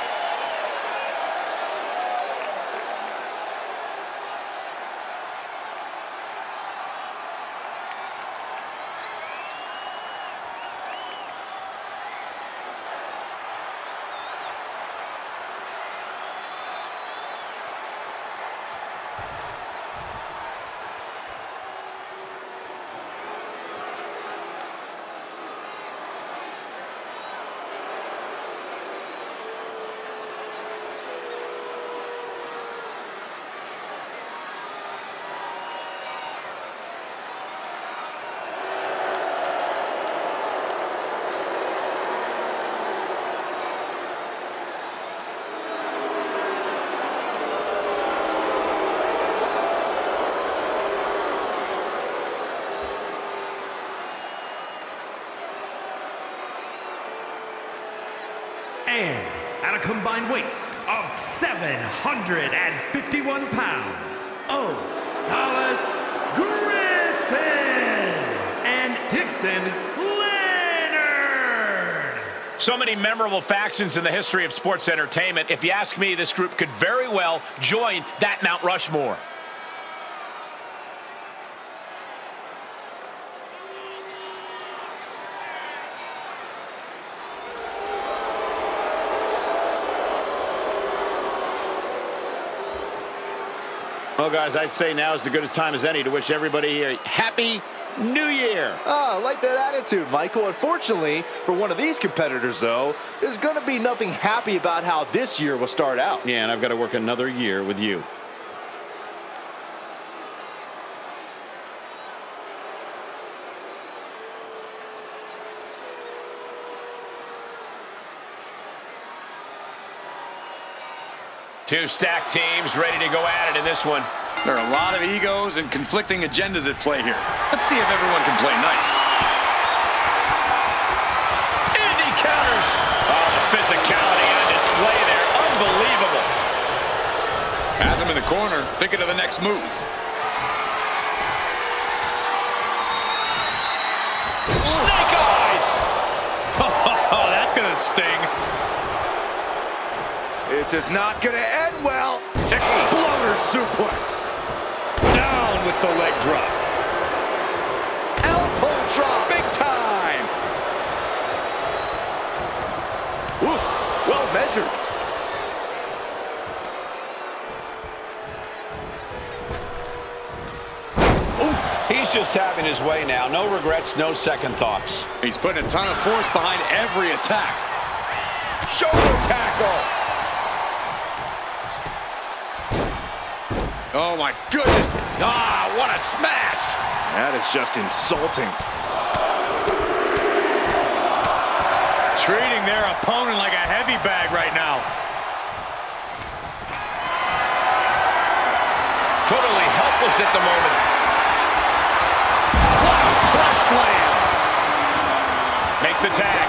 And at a combined weight of 751 pounds, Osiris Griffin and Dixon Leonard. So many memorable factions in the history of sports entertainment. If you ask me, this group could very well join that Mount Rushmore. Well, guys, I'd say now is as good a time as any to wish everybody a happy New Year. Oh, I like that attitude, Michael. Unfortunately, for one of these competitors, though, there's going to be nothing happy about how this year will start out. Yeah, and I've got to work another year with you. Two stacked teams ready to go at it in this one. There are a lot of egos and conflicting agendas at play here. Let's see if everyone can play nice. Indy counters. Oh, the physicality on display there. Unbelievable. Has him in the corner, thinking of the next move. Snake eyes. Oh, that's gonna sting. This is not going to end well. Exploder suplex. Down with the leg drop. Elbow drop. Big time. Ooh, well measured. He's just having coming his way now. No regrets, no second thoughts. He's putting a ton of force behind every attack. Shoulder tackle. Oh my goodness. Ah, what a smash. That is just insulting. Treating their opponent like a heavy bag right now. Totally helpless at the moment. What a press slam. Makes the tag.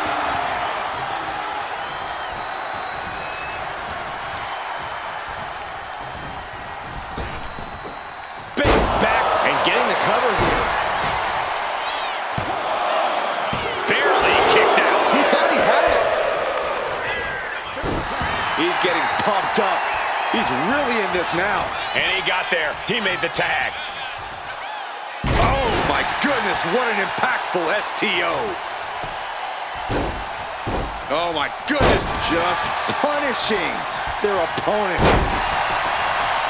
Big back and getting the cover here. Barely kicks out. He thought he had it. He's getting pumped up. He's really in this now. And he got there. He made the tag. Oh my goodness, what an impactful STO. Oh my goodness. Just punishing their opponent.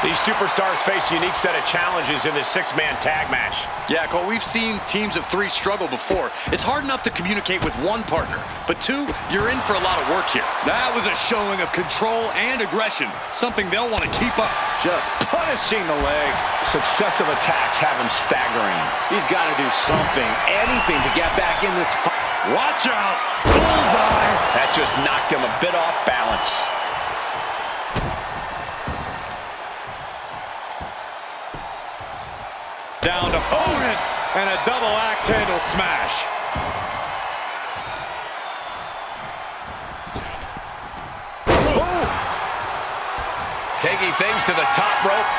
These superstars face a unique set of challenges in this six-man tag match. Yeah, Cole, we've seen teams of 3 struggle before. It's hard enough to communicate with one partner, but 2, you're in for a lot of work here. That was a showing of control and aggression, something they'll want to keep up. Just punishing the leg. Successive attacks have him staggering. He's got to do something, anything to get back in this fight. Watch out. Bullseye. That just knocked him a bit off balance. Down to opponent and a double axe handle smash. Boom! Taking things to the top rope.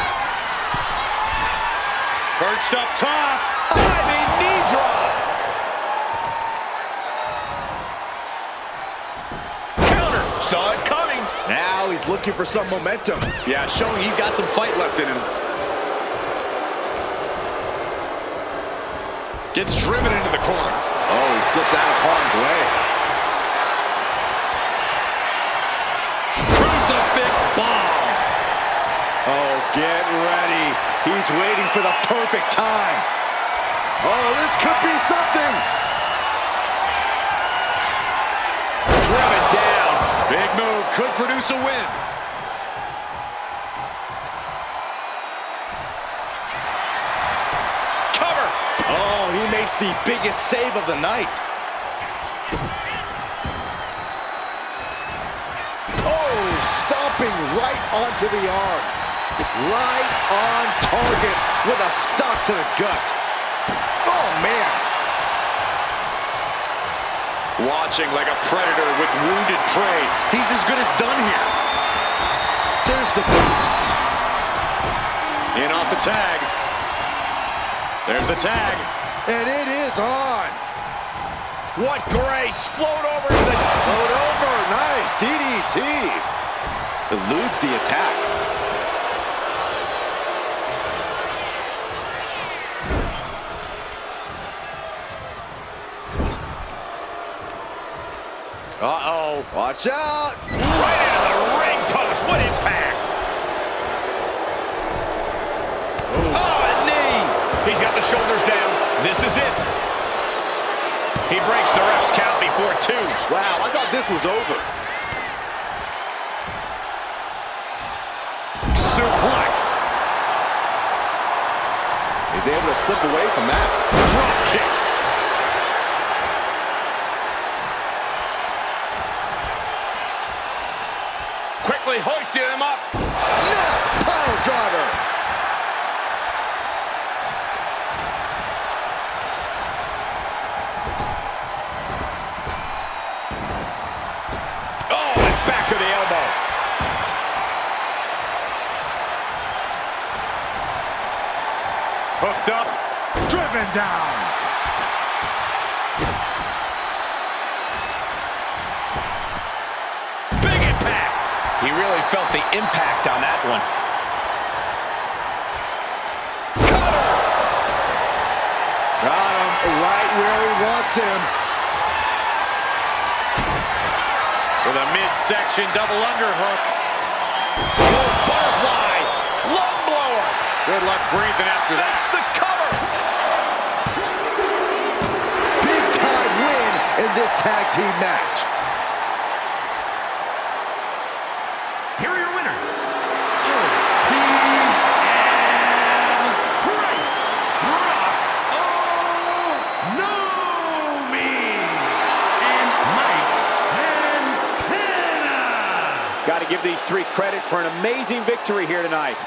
Perched up top. Diving knee drop. Counter. Saw it coming. Now he's looking for some momentum. Yeah, showing he's got some fight left in him. Gets driven into the corner. Oh, he slips out of harm's way. Crucifix bomb. Oh, get ready. He's waiting for the perfect time. Oh, this could be something. Driven down. Big move. Could produce a win. Cover. Oh, he makes the biggest save of the night. Oh, stomping right onto the arm. Right on target with a stop to the gut. Oh, man. Watching like a predator with wounded prey. He's as good as done here. There's the boot. In off the tag. There's the tag. And it is on. What grace. Float over to the... Float over. Nice. DDT. Eludes the attack. Uh-oh. Watch out. Right into the ring post. What impact. Oh, a knee. He's got the shoulders down. This is it. He breaks the ref's count before 2. Wow, I thought this was over. Suplex. He's able to slip away from that. Drop kick. Quickly hoisting him up. Snap! Pile driver. Oh, and back to the elbow. Hooked up. Driven down. Big impact. He really felt the impact on that one. Cutter. Got him right where he wants him. With a midsection double underhook. Oh, butterfly. Lung blower. Good luck breathing after that. That's the cover. in this tag team match. Here are your winners. O.T.M. Price, Brock O'Nomi, and Mike Santana. Got to give these three credit for an amazing victory here tonight.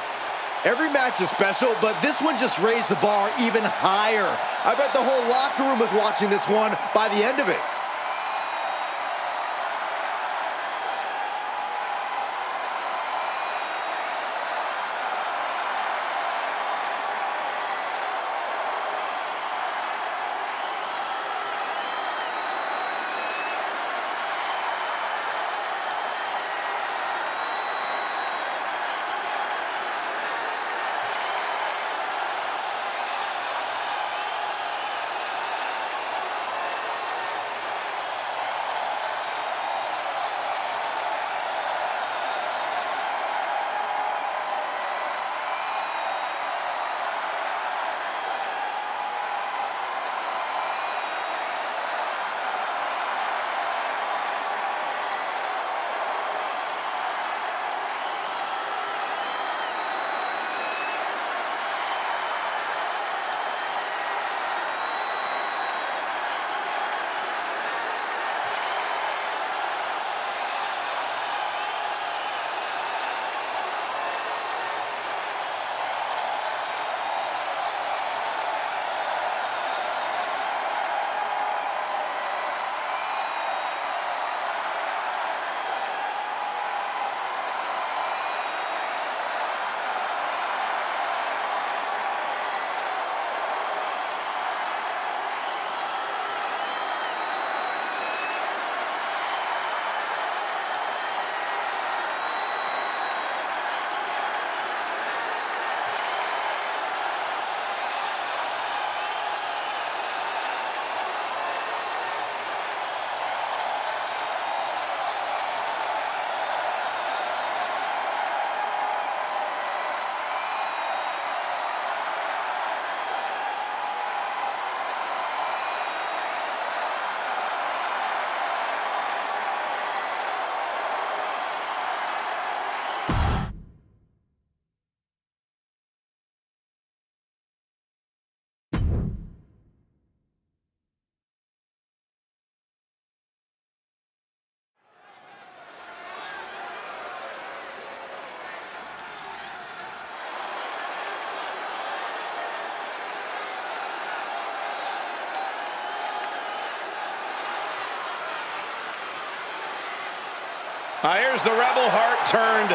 Every match is special, but this one just raised the bar even higher. I bet the whole locker room was watching this one by the end of it. Here's the Rebel Heart turned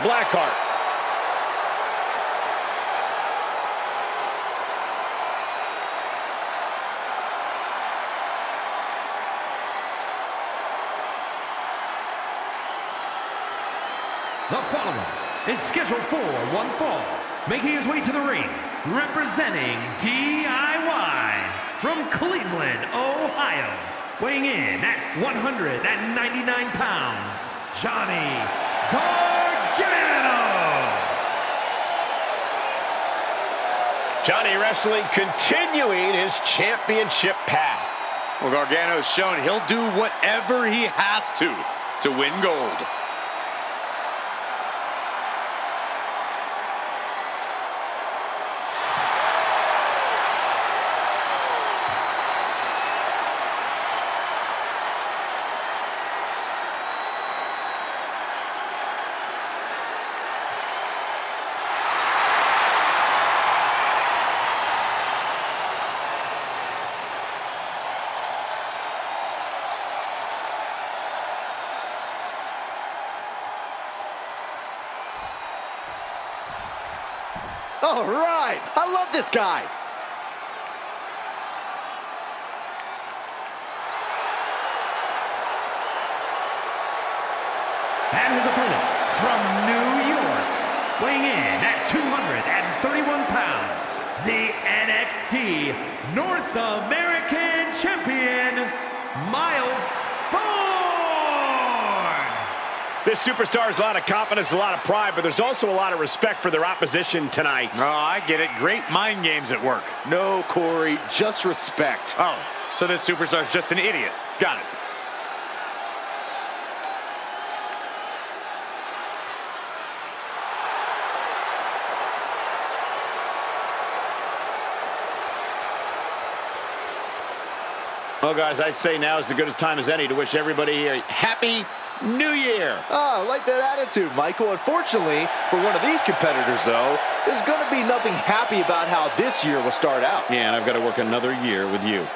Blackheart. The following is scheduled for one fall, making his way to the ring, representing DIY from Cleveland, Ohio, weighing in at 199 pounds, Johnny Gargano. Johnny Wrestling continuing his championship path. Well, Gargano's shown he'll do whatever he has to win gold. All right, I love this guy. And his opponent from New York, weighing in at 231 pounds, the NXT North American Champion, Miles Bourne. This superstar has a lot of confidence, a lot of pride, but there's also a lot of respect for their opposition tonight. Oh, I get it. Great mind games at work. No, Corey, just respect. Oh, So this superstar's just an idiot. Got it. Well, guys, I'd say now is as good a time as any to wish everybody a happy New Year. Oh, I like that attitude, Michael. Unfortunately, for one of these competitors, though, there's going to be nothing happy about how this year will start out. Yeah, and I've got to work another year with you.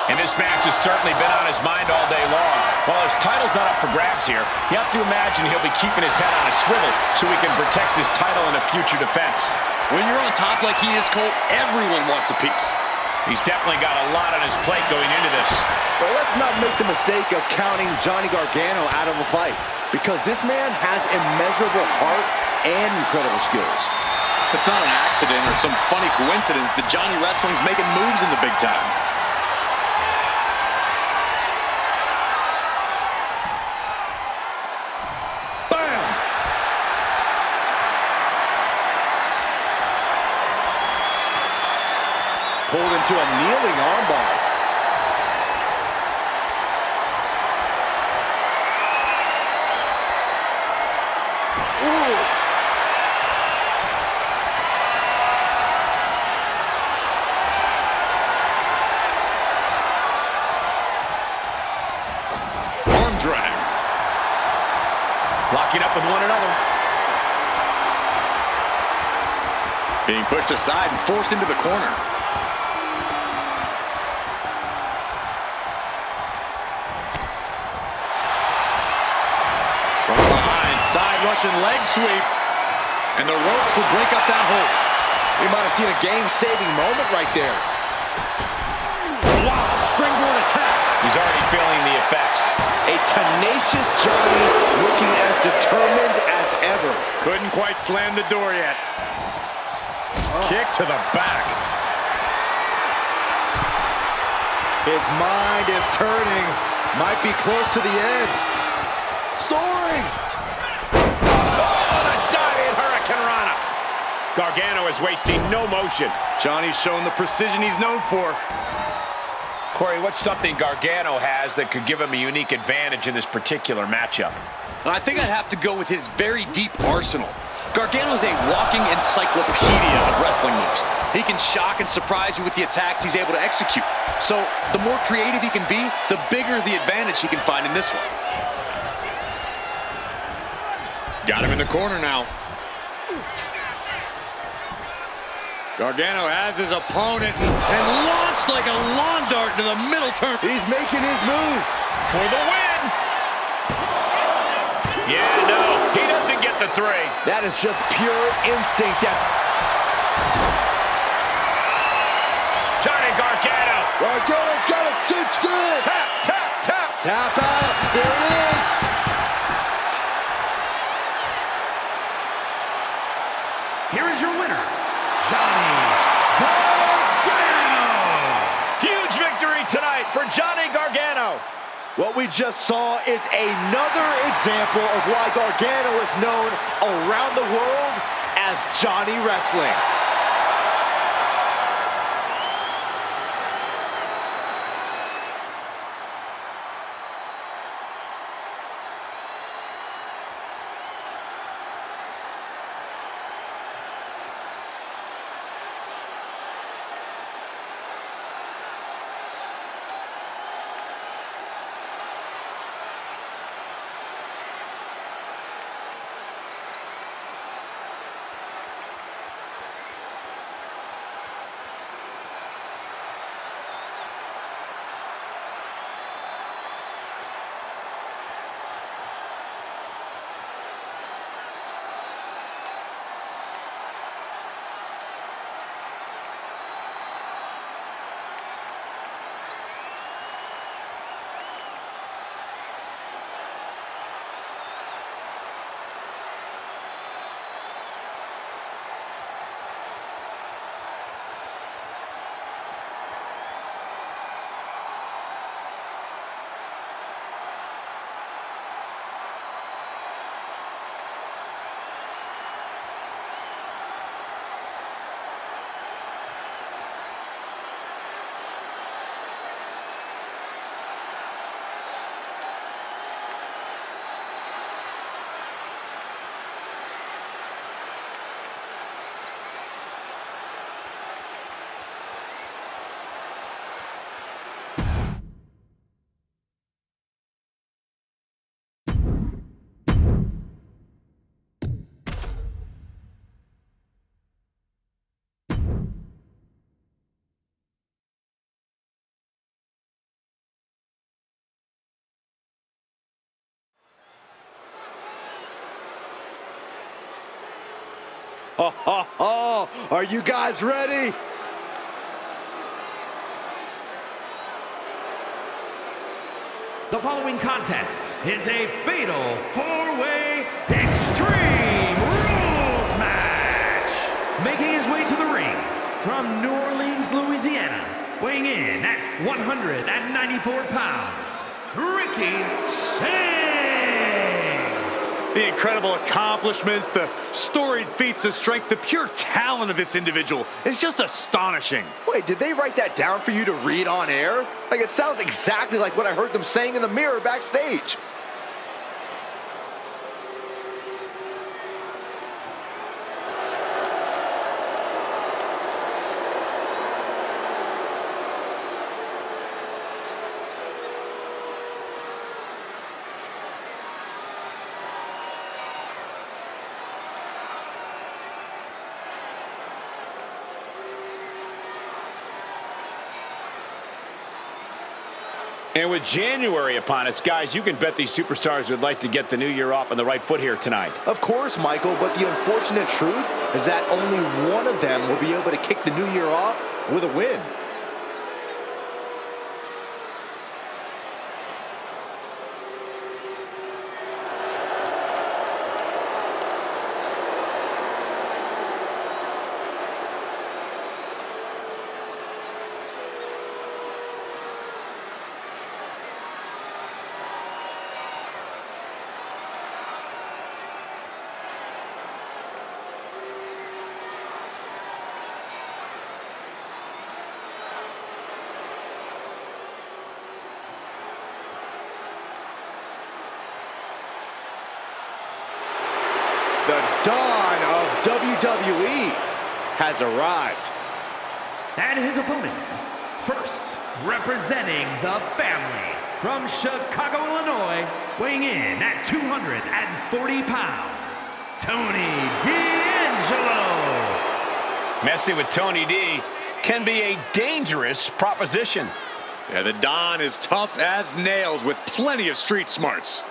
And this match has certainly been on his mind all day long. While his title's not up for grabs here, you have to imagine he'll be keeping his head on a swivel so he can protect his title in a future defense. When you're on top like he is, Cole, everyone wants a piece. He's definitely got a lot on his plate going into this. But let's not make the mistake of counting Johnny Gargano out of a fight, because this man has immeasurable heart and incredible skills. It's not an accident or some funny coincidence that Johnny Wrestling's making moves in the big time. Pulled into a kneeling armbar. Ooh. Arm drag. Locking up with one another. Being pushed aside and forced into the corner. From behind, side Russian leg sweep. And the ropes will break up that hold. We might have seen a game-saving moment right there. Wow, springboard attack. He's already feeling the effects. A tenacious Johnny looking as determined as ever. Couldn't quite slam the door yet. Kick to the back. His mind is turning. Might be close to the end. Soaring. Oh, the diving Hurricane Rana. Gargano is wasting no motion. Johnny's shown the precision he's known for. Corey, what's something Gargano has that could give him a unique advantage in this particular matchup? I think I'd have to go with his very deep arsenal. Gargano's a walking encyclopedia of wrestling moves. He can shock and surprise you with the attacks he's able to execute. So the more creative he can be, the bigger the advantage he can find in this one. Got him in the corner now. Gargano has his opponent and launched like a lawn dart to the middle turn. He's making his move. For the win! Yeah, no, he doesn't get the three. That is just pure instinct. Johnny Gargano. Gargano's got it cinched in. Tap, tap, tap. Tap out. There it is. Here is your winner, Johnny Gargano. Huge victory tonight for Johnny Gargano. What we just saw is another example of why Gargano is known around the world as Johnny Wrestling. Ho, ho, ho. Are you guys ready? The following contest is a fatal four-way Extreme Rules match. Making his way to the ring from New Orleans, Louisiana, weighing in at 194 pounds, Ricky Shane. The incredible accomplishments, the storied feats of strength, the pure talent of this individual is just astonishing. Wait, did they write that down for you to read on air? Like, it sounds exactly like what I heard them saying in the mirror backstage. And with January upon us, guys, you can bet these superstars would like to get the new year off on the right foot here tonight. Of course, Michael, but the unfortunate truth is that only one of them will be able to kick the new year off with a win. The dawn of WWE has arrived. And his opponents, first representing the family from Chicago, Illinois, weighing in at 240 pounds, Tony D'Angelo. Messing with Tony D can be a dangerous proposition. Yeah, the Don is tough as nails with plenty of street smarts.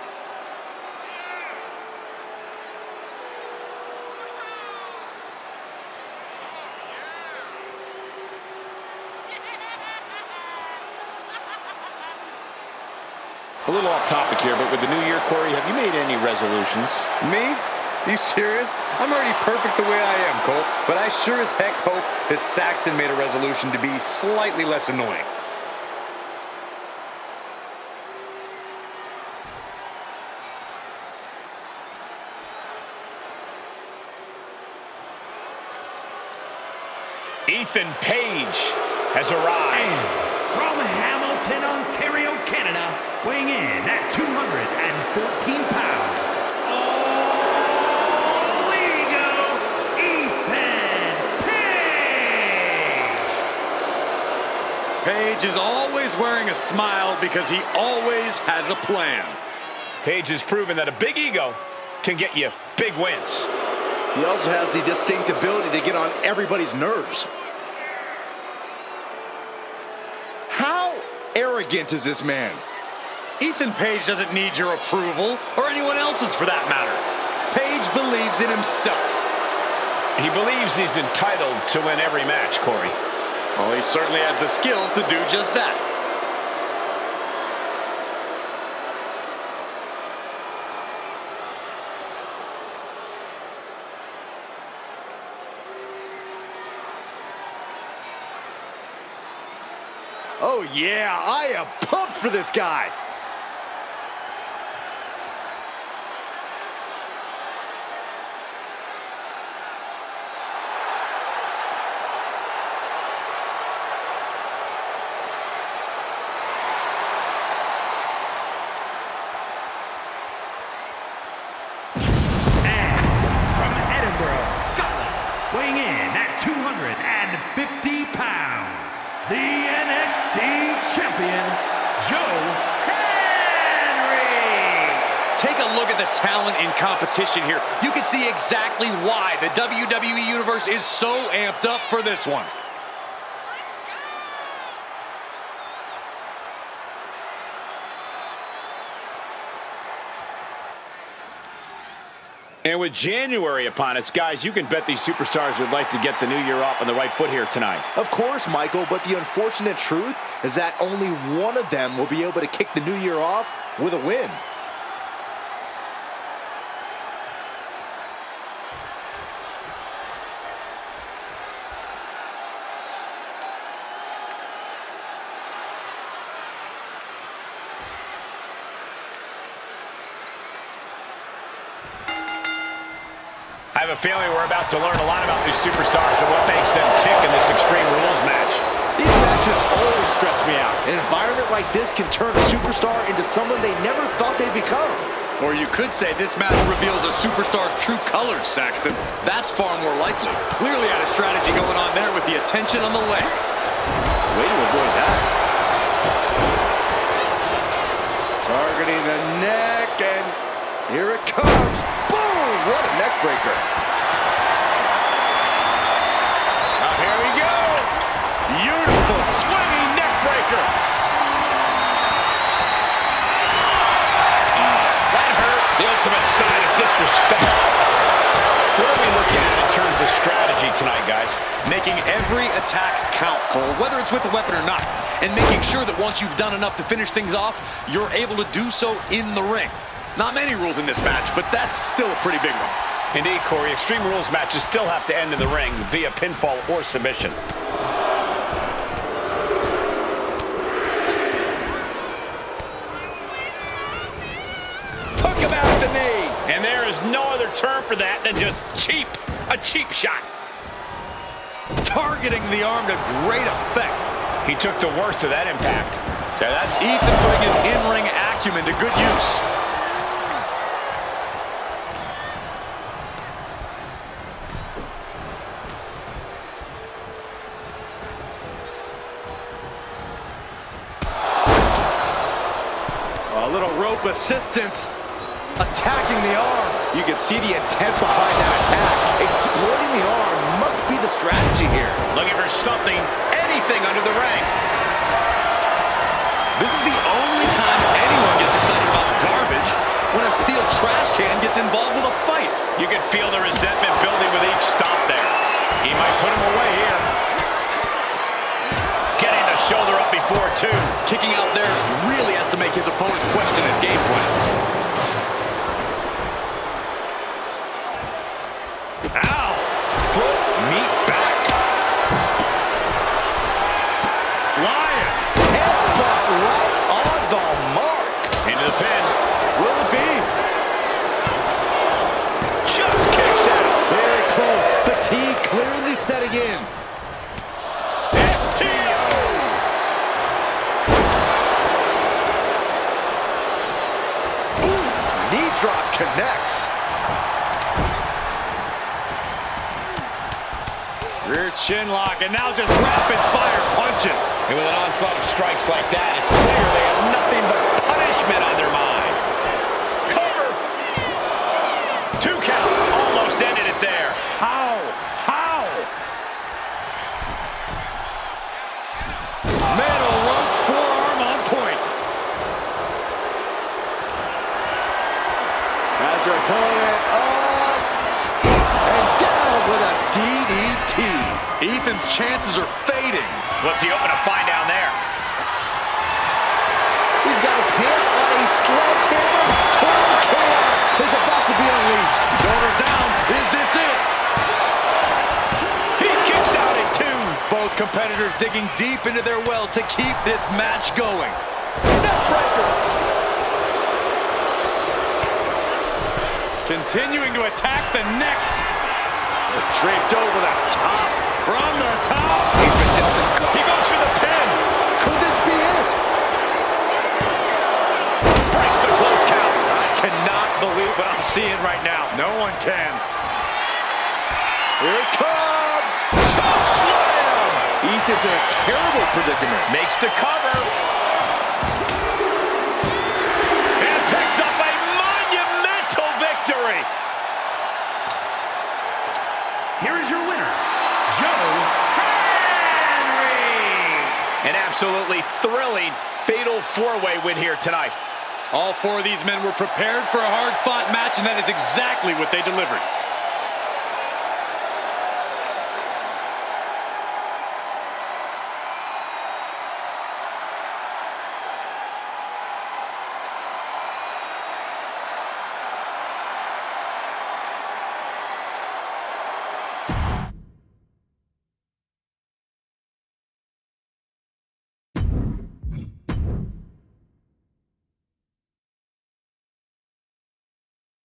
A little off topic here, but with the new year, Corey, have you made any resolutions? Me? Are you serious? I'm already perfect the way I am, Cole. But I sure as heck hope that Saxton made a resolution to be slightly less annoying. Ethan Page has arrived. From Hamilton, Ontario, Canada, weighing in at 214 pounds. Oh, Ligo, Ethan Page. Page is always wearing a smile because he always has a plan. Page has proven that a big ego can get you big wins. He also has the distinct ability to get on everybody's nerves. How arrogant is this man? Ethan Page doesn't need your approval, or anyone else's for that matter. Page believes in himself. He believes he's entitled to win every match, Corey. Well, he certainly has the skills to do just that. Oh yeah, I am pumped for this guy. Weighing in at 250 pounds, the NXT champion, Joe Henry. Take a look at the talent in competition here. You can see exactly why the WWE Universe is so amped up for this one. And with January upon us, guys, you can bet these superstars would like to get the new year off on the right foot here tonight. Of course, Michael, but the unfortunate truth is that only one of them will be able to kick the new year off with a win. I have a feeling we're about to learn a lot about these superstars and what makes them tick in this Extreme Rules match. These matches always stress me out. An environment like this can turn a superstar into someone they never thought they'd become. Or you could say this match reveals a superstar's true colors, Saxton. That's far more likely. Clearly had a strategy going on there with the attention on the leg. Way to avoid that. Targeting the neck, and here it comes. Boom! What a neck breaker. Now here we go. Beautiful swinging neck breaker. That hurt. The ultimate sign of disrespect. What are we looking at in terms of strategy tonight, guys? Making every attack count, Cole, whether it's with a weapon or not. And making sure that once you've done enough to finish things off, you're able to do so in the ring. Not many rules in this match, but that's still a pretty big one. Indeed, Corey. Extreme Rules matches still have to end in the ring via pinfall or submission. Took him out the knee. And there is no other term for that than just cheap. A cheap shot. Targeting the arm to great effect. He took the worst of that impact. Yeah, that's Ethan putting his in-ring acumen to good use. A little rope assistance. Attacking the arm. You can see the intent behind that attack. Exploiting the arm must be the strategy here. Looking for something, anything under the ring. This is the only time anyone gets excited about garbage, when a steel trash can gets involved with a fight. You can feel the resentment building with each stop there. He might put him away here. Getting the shoulder up before two. Kicking out there really has to make his opponent question his game plan. Ow! Foot meet back. Flying. Headbutt right on the mark. Into the pin. Will it be? Just kicks out. Very close. Fatigue clearly setting in. STO. Knee drop connects. Rear chin lock, and now just rapid fire punches. And with an onslaught of strikes like that, it's clear they have nothing but punishment on their mind. Cover. 2 count. Almost ended it there. How? Metal rope forearm on point. Has your opponent up and down with a DDT. Ethan's chances are fading. What's he hoping to find down there? He's got his hands on a sledgehammer. Total chaos is about to be unleashed. Shoulders down. Is this it? He kicks out at 2. Both competitors digging deep into their well to keep this match going. Neckbreaker. Continuing to attack the neck. Draped over the top. From the top. He's been dealt a gut. He goes for the pin. Could this be it? Breaks the close count. I cannot believe what I'm seeing right now. No one can. Here it comes. Choke slam. Ethan's in a terrible predicament. Makes the cover. And picks up a monumental victory. Here is your winner, Joe Henry. An absolutely thrilling fatal 4-way win here tonight. All four of these men were prepared for a hard-fought match, and that is exactly what they delivered.